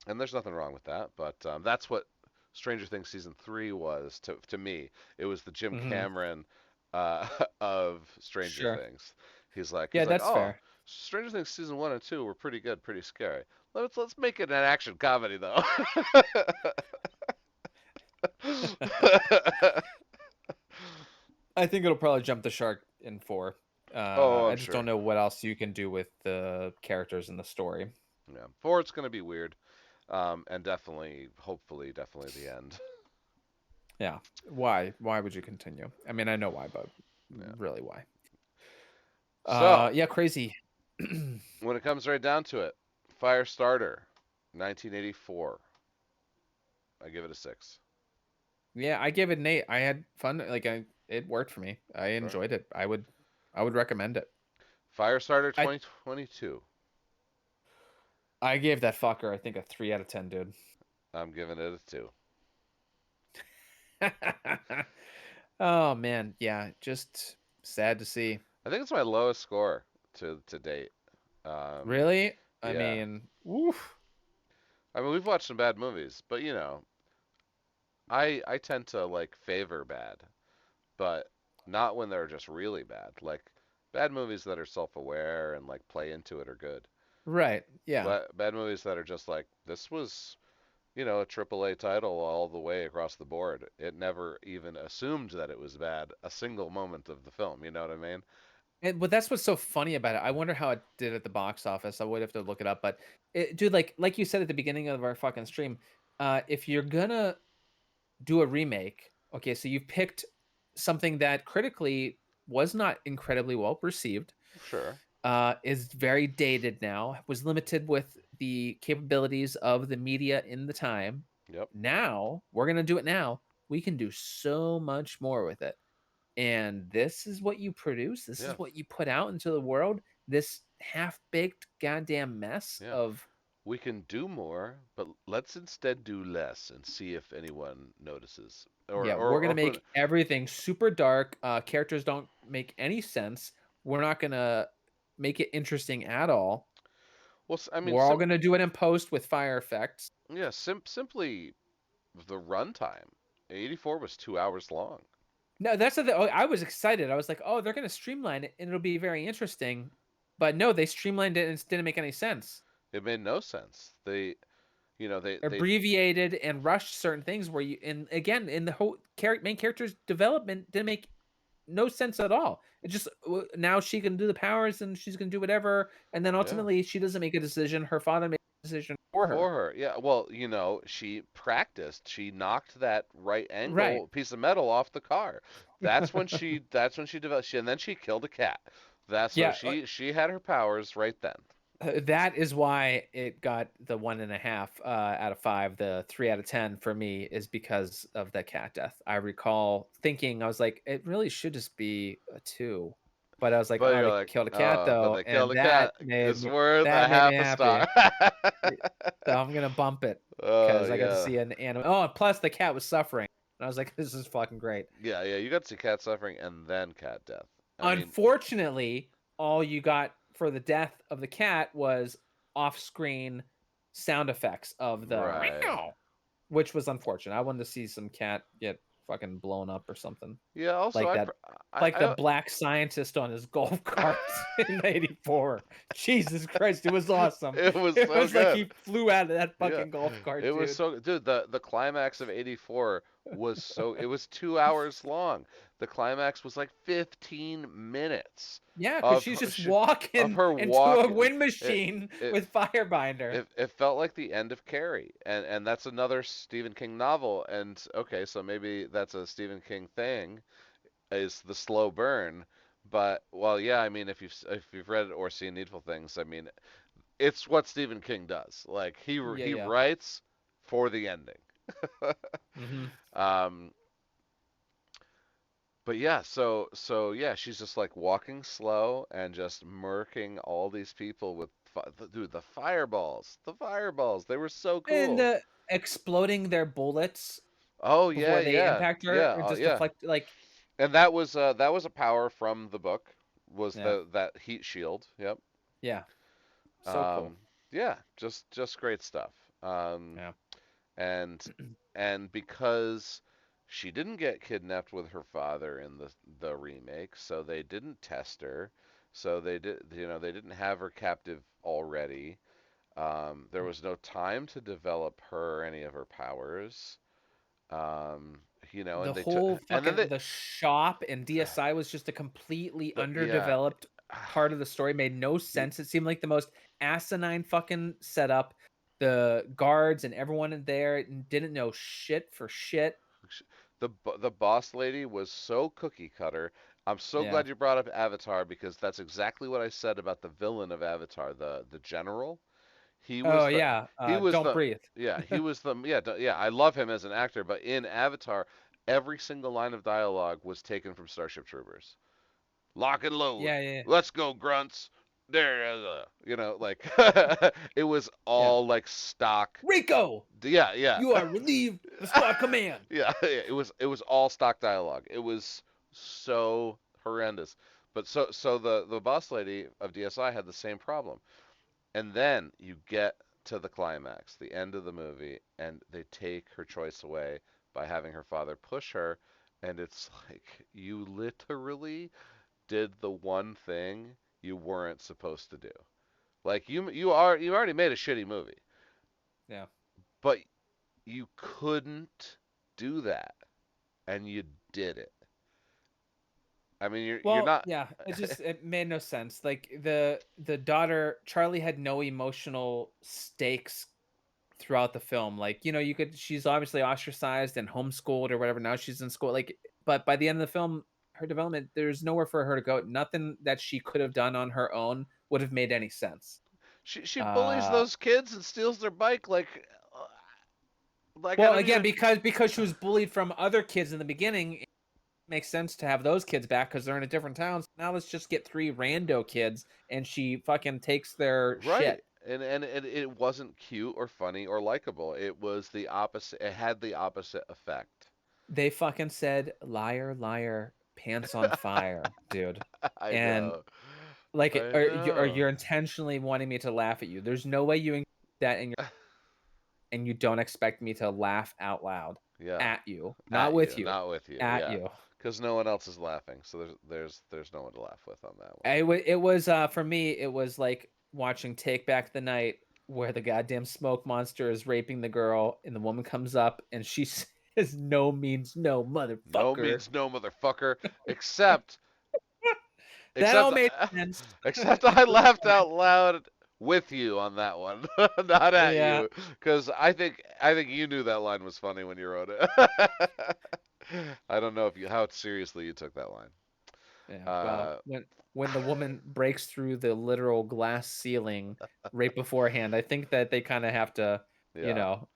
and there's nothing wrong with that. But that's what Stranger Things season 3 was to me. It was the Jim hmm Cameron of Stranger Sure. Things. Yeah, He's like, that's oh, fair. Stranger Things season 1 and 2 were pretty good, pretty scary. Let's make it an action comedy though. I think it'll probably jump the shark in 4. Oh, I I'm just don't sure. know what else you can do with the characters in the story. Yeah, 4 it's gonna be weird, and definitely the end. Yeah. Why? Why would you continue? I mean, I know why, but Yeah. really why? So Yeah, crazy. when it comes right down to it, Firestarter, 1984. I give it a 6. Yeah, I gave it an 8. I had fun. Like it worked for me. I Sure. enjoyed it. I would recommend it. Firestarter I 2022. I gave that fucker I think a 3 out of 10, dude. I'm giving it a 2. Oh man, yeah, just sad to see. I think it's my lowest score to date. Um, Really? I yeah. mean, oof. I mean, we've watched some bad movies, but I tend to like favor bad, but not when they're just really bad. Like bad movies that are self-aware and like play into it are good. Right. Yeah. But bad movies that are just like this was, a AAA title all the way across the board. It never even assumed that it was bad a single moment of the film. You know what I mean? But that's what's so funny about it. I wonder how it did at the box office. I would have to look it up, but dude, like you said at the beginning of our fucking stream, if you're gonna do a remake, okay, so you've picked something that critically was not incredibly well received, Sure. is very dated now, was limited with the capabilities of the media in the time. Yep. Now we're gonna do it now. We can do so much more with it. And this is what you produce. This Yeah. is what you put out into the world. This half-baked goddamn mess Yeah. of We can do more, but let's instead do less and see if anyone notices. yeah, we're gonna Or who. make everything super dark. Characters don't make any sense. We're not gonna make it interesting at all. Well, I mean, We're all gonna do it in post with fire effects. yeah, simply the runtime. 84 was 2 hours long. No, that's the thing. Oh, I was excited. I was like, oh, they're gonna streamline it and it'll be very interesting. But no, they streamlined it and it didn't make any sense. It made no sense. They Abbreviated and rushed certain things where you and again in the whole main character's development didn't make no sense at all. It just now she can do the powers and she's gonna do whatever, and then Yeah. ultimately she doesn't make a decision. Her father makes a decision for her. For her. Yeah. Well, she practiced. She knocked that right Right. angle piece of metal off the car. That's when she developed and then she killed a cat. That's so Yeah, she had her powers right then. that is why it got the 1.5 out of 5. The 3 out of 10 for me is because of the cat death. I recall thinking, I was like, it really should just be a 2. But I was like, But oh, you're they like, killed a cat oh, but though, they killed and a cat. It's worth a that made me half a star. happy. Y So I'm gonna bump it Oh because I got to yeah. see an anime. Oh, and plus the cat was suffering. And I was like, this is fucking great. Yeah, yeah, you got to see cat suffering and then cat death. I mean, Unfortunately, all you got for the death of the cat was off-screen sound effects of the right. meow, which was unfortunate. I wanted to see some cat get fucking blown up or something. Yeah, also Like that like the I black scientist on his golf cart in '84. Jesus Christ, it was awesome. it was It so was like good. he flew out of that Yeah. fucking golf cart, It was dude. so dude, the climax of 84 was so it was 2 hours long. The climax was like 15 minutes Yeah, because of she's her, just walking her into a walking. wind It, machine it with Firebinder. it felt like the end of Carrie, and that's another Stephen King novel. And okay, so maybe that's a Stephen King thing, is the slow burn. But well, yeah, I mean, if you've read or seen Needful Things, I mean, it's what Stephen King does. Like Yeah, he yeah. writes for the ending. Mhm. um, but yeah, so yeah, she's just like walking slow and just murking all these people with dude, the fireballs, they were so And, cool. exploding their bullets Oh yeah, before they yeah, impact her yeah, or just yeah. deflect like And that was a power from the book, was yeah, that heat shield. Yep. yeah. So cool. Um, yeah, just great stuff. Yeah. And and because she didn't get kidnapped with her father in the remake, so they didn't test her. So they didn't have her captive already. There was no time to develop her or any of her powers. Um, The and they took whole and then fucking they the shop and DSI was just a completely yeah. underdeveloped part of the story, made no The, sense. It seemed like the most asinine fucking setup. The guards and everyone in there didn't know shit for shit. the boss lady was so cookie cutter. I'm so Yeah. glad you brought up Avatar because that's exactly what I said about the villain of Avatar, the general. He Oh, was the yeah, he was Don't the Breathe. yeah, he was the yeah, yeah, I love him as an actor, but in Avatar, every single line of dialogue was taken from Starship Troopers. Lock and load. Yeah, yeah, yeah. Let's go, grunts. There, like it was Yeah. all like stock. Rico, Yeah, yeah. you are relieved of squad command. Yeah, it was all stock dialogue. It was so horrendous. But so the boss lady of DSI had the same problem. And then you get to the climax, the end of the movie, and they take her choice away by having her father push her, and it's like you literally did the one thing you weren't supposed to do. Like you already made a shitty movie, Yeah. but you couldn't do that, and you did it. I mean, you're Well, not. yeah, it made no sense. Like the daughter Charlie had no emotional stakes throughout the film. Like, you could she's obviously ostracized and homeschooled or whatever. Now she's in school. Like, but by the end of the film, her development, there's nowhere for her to go. Nothing that she could have done on her own would have made any sense. She bullies Uh those kids and steals their bike like I well, don't again, even. because she was bullied from other kids in the beginning, it makes sense to have those kids back because they're in a different town. So now let's just get three rando kids and she fucking takes their shit. Right. And it wasn't cute or funny or likable. It was the opposite. It had the opposite effect. They fucking said, "Liar, liar, pants on fire," dude. I And, know. like, I or you're know. intentionally wanting me to laugh at you. There's no way you include that in your and you don't expect me to laugh out loud Yeah. at you, not At with you, you, not with you. at Yeah. you. Because no one else is laughing, so there's no one to laugh with on that one. For me, it was like watching Take Back the Night where the goddamn smoke monster is raping the girl and the woman comes up and she says, "No means no, No motherfucker." means no, motherfucker. Except That all Except, made sense. except I laughed out loud with you on that one, not at Yeah. you, because I think you knew that line was funny when you wrote it. I don't know if you how seriously you took that line. Yeah. Well, Uh, when the woman breaks through the literal glass ceiling right beforehand, I think that they kind of have to, you yeah. know.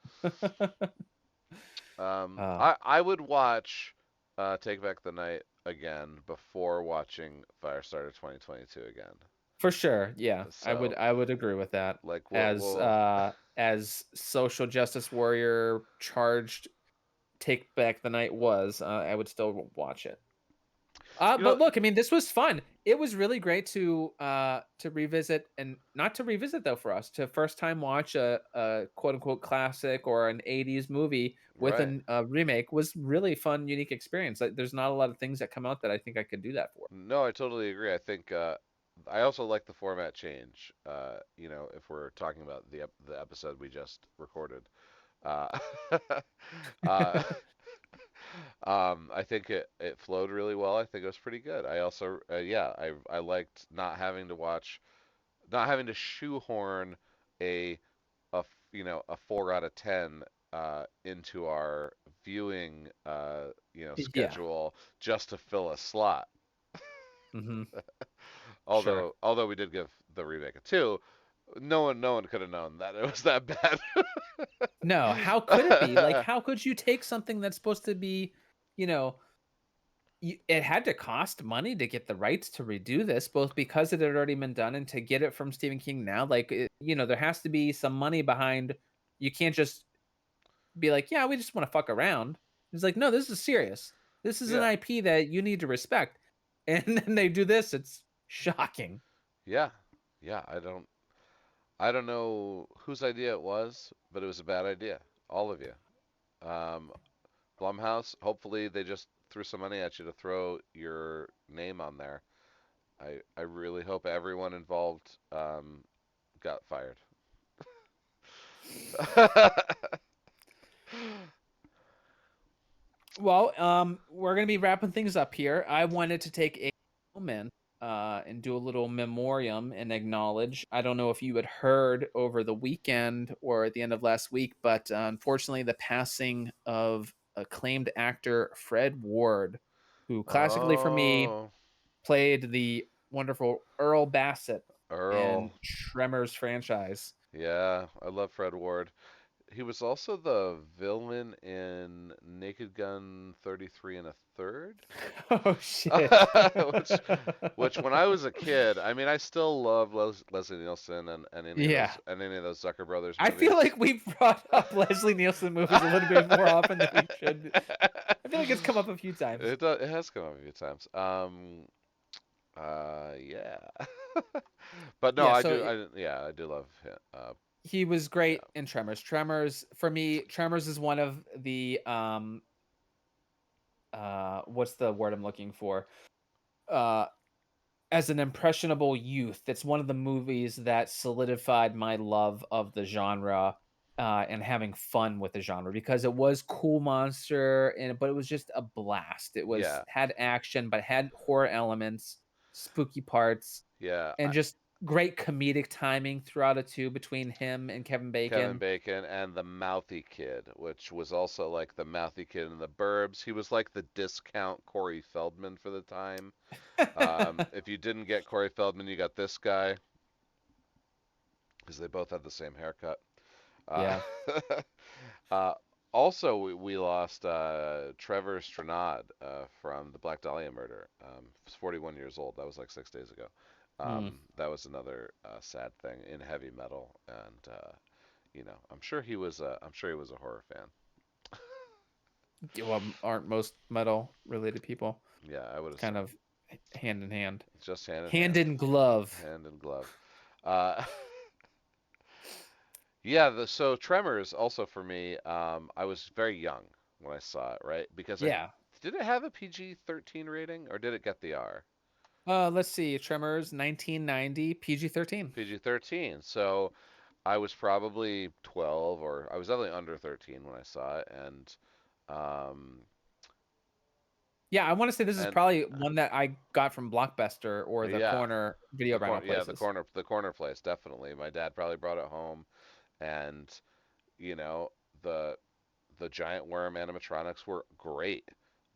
uh, I would watch Take Back the Night again before watching Firestarter 2022 again. for sure. Yeah. So, I would agree with that. like, we'll As social justice warrior charged Take Back the Night was, I would still watch it. you know, But look, I mean, this was fun. It was really great to revisit, and not to revisit though for us to first time watch a quote unquote classic or an '80s movie with right. a remake was really fun, unique experience. Like, there's not a lot of things that come out that I think I could do that for. No, I totally agree. I think I also like the format change. If we're talking about the episode we just recorded, uh, uh, I think it flowed really well. I think it was pretty good. I also, yeah, I liked not having to shoehorn a a 4 out of 10 into our viewing Yeah. schedule just to fill a slot. Hmm. Sure. Although we did give the remake a 2, no one could have known that it was that bad. No, how could it be? Like, how could you take something that's supposed to be, you know, it had to cost money to get the rights to redo this, both because it had already been done and to get it from Stephen King now. Like, there has to be some money behind. You can't just be like, yeah, we just want to fuck around. It's like, no, this is serious. This is an Yeah, IP that you need to respect. And then they do this. It's shocking. yeah, yeah. I don't know whose idea it was, but it was a bad idea. All of you. Um, Blumhouse. Hopefully they just threw some money at you to throw your name on there. I really hope everyone involved got fired. Well, we're gonna be wrapping things up here. I wanted to take a moment and do a little memoriam and acknowledge. I don't know if you had heard over the weekend or at the end of last week, but unfortunately, the passing of acclaimed actor Fred Ward, who classically for me Oh, played the wonderful Earl Bassett in Earl. Tremors franchise. Yeah, I love Fred Ward. He was also the villain in Naked Gun 33 and a third. Oh shit. which which when I was a kid, I mean I still love Leslie Nielsen and any of Yeah. those Zucker brothers I feel movies. like we've brought up Leslie Nielsen movies a little bit more often than we should. I feel like it's come up a few times. It has come up a few times. Yeah. But no, Yeah, so I do love him. he was Yeah. great in Tremors. Tremors for me, Tremors is one of the what's the word I'm looking for? Uh as an impressionable youth, it's one of the movies that solidified my love of the genre and having fun with the genre because it was cool monster but it was just a blast. It was Yeah. had action but had horror elements, spooky parts, Yeah. and just great comedic timing throughout it too between him and Kevin Kevin Bacon. Bacon and the Mouthy Kid, which was also like the Mouthy Kid in the Burbs. He was like the discount Corey Feldman for the time. If you didn't get Corey Feldman, you got this guy because they both had the same haircut. Uh, Yeah. uh, Also, we lost Trevor Stranad from the Black Dahlia murder. He's 41 years old. That was like 6 days ago. Mm. That was another sad thing in heavy metal, and I'm sure he was a horror fan. Yeah, well, aren't most metal related people Yeah, I would kind assume of hand in hand? just hand in Hand hand, in glove. hand in glove. Uh, yeah, so Tremors also for me. I was very young when I saw it, right? Because I Yeah. did it have a PG-13 rating or did it get the R? Let's see. Tremors 1990 PG-13. PG-13. So I was probably 12 or I was definitely under 13 when I saw it, and um, Yeah, I wanna say this is And probably one that I got from Blockbuster or the yeah, corner video rental places. the corner place definitely. My dad probably brought it home, and you know the the giant worm animatronics were great.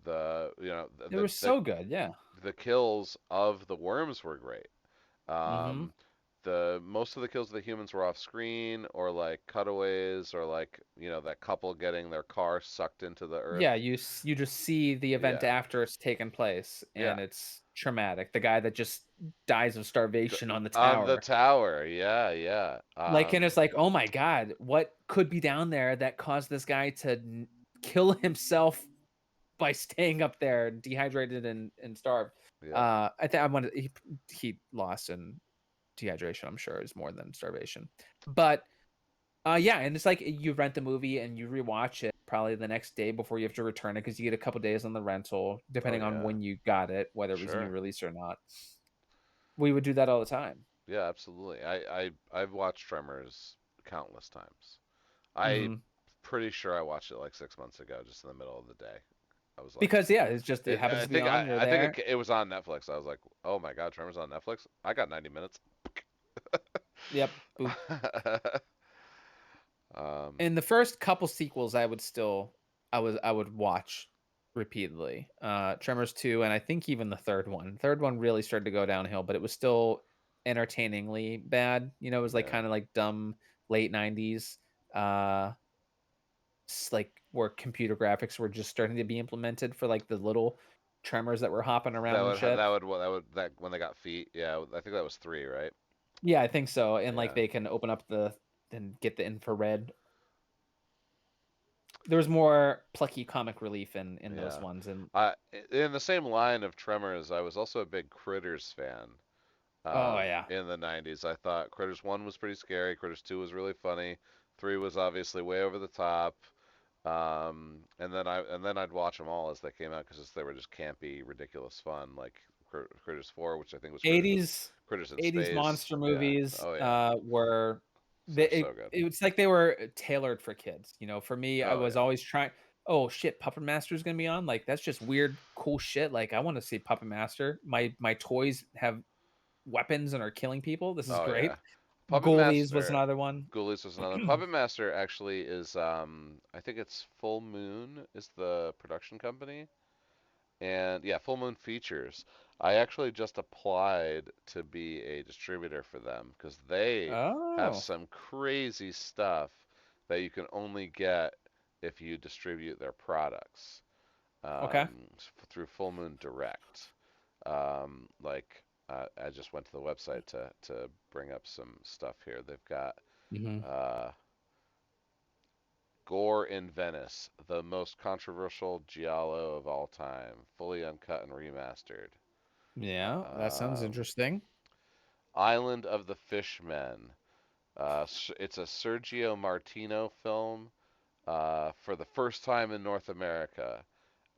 They were so good, yeah. The kills of the worms were great. Mhm. Um, the most of the kills of the humans were off screen or like cutaways or like that couple getting their car sucked into the Yeah, earth. you just see the event Yeah, after it's taken place, yeah. and it's traumatic. The guy that just dies of D- starvation on the on the tower. tower, yeah, yeah. Like, and it's like, "Oh my god, what could be down there that caused this guy to kill himself by staying up there dehydrated and starved?" Yeah, I think I wanted he lost in dehydration, I'm sure, is more than starvation. But yeah, and it's like you rent the movie and you rewatch it probably the next day before you have to return it because you get a couple days on the rental, oh depending on yeah, when you got it, whether it was a new sure. release or not. We would do that all the time. Yeah, absolutely. I've watched Tremors countless times. I Mhm. pretty sure I watched it like 6 months ago, just in the middle of the day. I was like, Because yeah, it's just it happens I to be think on, you're I think there. it was on Netflix. I was like, oh my god, Tremors on Netflix. I got 90 minutes. Yep, boop. um, And the first couple sequels I would watch repeatedly. Tremors 2 and I think even the third one. Third one really started to go downhill, but it was still entertainingly bad. You know, it was like yeah, kind of like dumb late 90s uh like where computer graphics were just starting to be implemented for like the little tremors that were hopping around and shit. that when they got feet. Yeah, I think that was three, right? Yeah, I think so. And like Yeah, they can open up the and get the infrared. There was more plucky comic relief in those yeah. ones, and In the same line of Tremors, I was also a big Critters fan. oh yeah. In the 90s. I thought Critters 1 was pretty scary, Critters 2 was really funny, 3 was obviously way over the top. And then I'd watch them all as they came out because they were just campy, ridiculous fun, like Critters 4, which I think was 80s Critters in 80s Space. monster Yeah. movies, Oh yeah. were They're so good. it's like they were tailored for kids, you know? For me, I Oh was yeah. always trying, "Oh, shit, Puppet Master's gonna be on?" Like, that's just weird, cool shit, like, I wanna see Puppet Master. My toys have weapons and are killing people, this is Oh yeah. great. Puppet Ghoulies was Master. another one. Ghoulies was another. Puppet Master actually is I think it's Full Moon is the production company. And yeah, Full Moon Features. I actually just applied to be a distributor for them because they have Oh, some crazy stuff that you can only get if you distribute their products okay. through Full Moon Direct. I just went to the website to bring up some stuff here. They've got Mhm. uh, Gore in Venice, the most controversial giallo of all time, fully uncut and remastered. Yeah, that sounds Um, interesting. Island of the Fishmen. It's a Sergio Martino film for the first time in North America.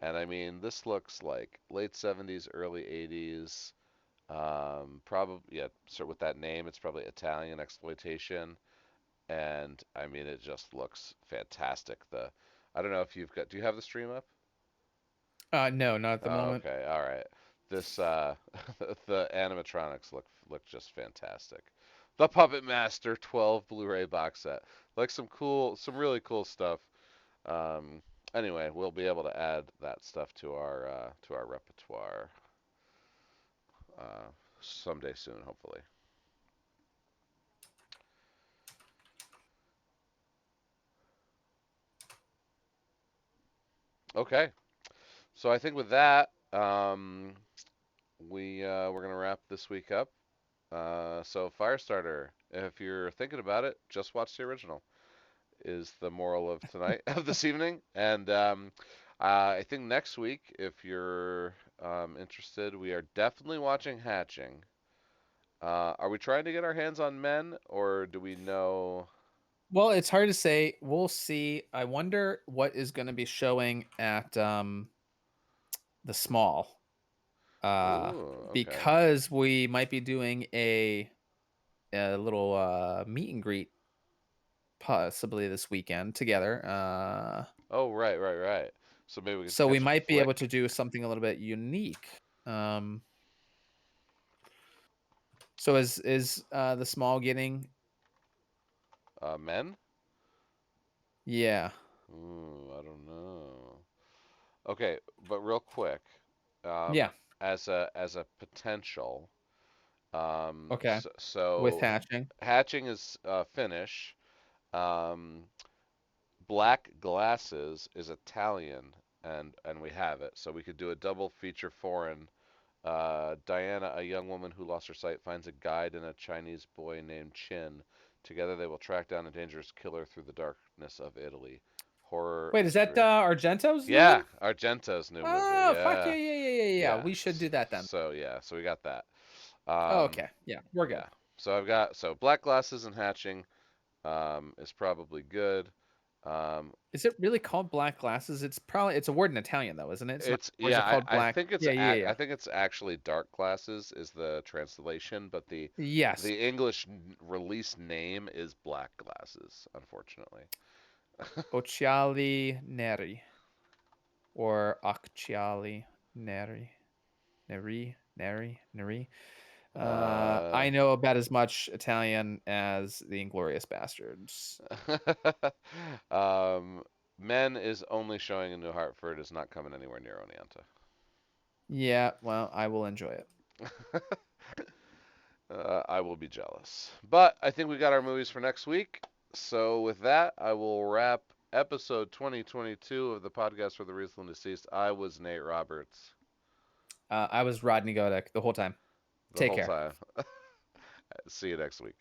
And I mean, this looks like late 70s, early 80s. Probably, yeah, so with that name, it's probably Italian exploitation. And I mean, it just looks fantastic. I don't know if do you have the stream up? No, not at the Oh, moment. okay, all right. This the animatronics look just fantastic. The Puppet Master 12 Blu-ray box set, like some really cool stuff. Um, anyway, we'll be able to add that stuff to our repertoire uh, someday soon, hopefully. Okay, so I think with that, we're gonna wrap this week up. So Firestarter, if you're thinking about it, just watch the original. Is the moral of tonight of this evening. And I think next week, if you're interested, we are definitely watching Hatching. Are we trying to get our hands on Men, or do we know? Well, it's hard to say. We'll see. I wonder what is gonna be showing at, the Small, Ooh, okay. because we might be doing a little, meet and greet possibly this weekend together, Oh, right, right, right. So maybe we could So we catch a might be able flick. to do something a little bit unique. Um, so is the small getting? Men? Yeah, Ooh, I don't know. Okay, but real quick, um, yeah. as a potential, Okay, with so hatching. hatching is finish. Um, Black Glasses is Italian, and we have it. So we could do a double feature foreign. Diana, a young woman who lost her sight, finds a guide and a Chinese boy named Chin. Together, they will track down a dangerous killer through the darkness of Italy. Horror Wait, is that mystery. Argento's new Yeah, one? Argento's new movie. Oh, fuck yeah, Yeah, yeah, yeah, yeah, yeah. yeah. We should do that then. So yeah, so we got that. Oh, Um, okay, yeah, we're good. yeah. So I've got Black Glasses and Hatching is probably good. Um, Is it really called black glasses? It's a word in Italian though, isn't it? It's not, It's or is it yeah, called I black? think Yeah, yeah, I yeah. think it's actually Dark Glasses is the translation, but Yes, the English release name is Black Glasses, unfortunately. occhiali neri or occhiali neri, neri. I Uh, know about as much Italian as the Inglorious Bastards. um, Men is only showing in New Hartford, is not coming anywhere near Yeah, well, I will enjoy it. Oneonta. I will be jealous. But I think we got our movies for next week. So with that, I will wrap episode 2022 of the podcast for the recently deceased. I was Nate Roberts I was Rodney Godek the whole time. the Take whole care. time. See you next week.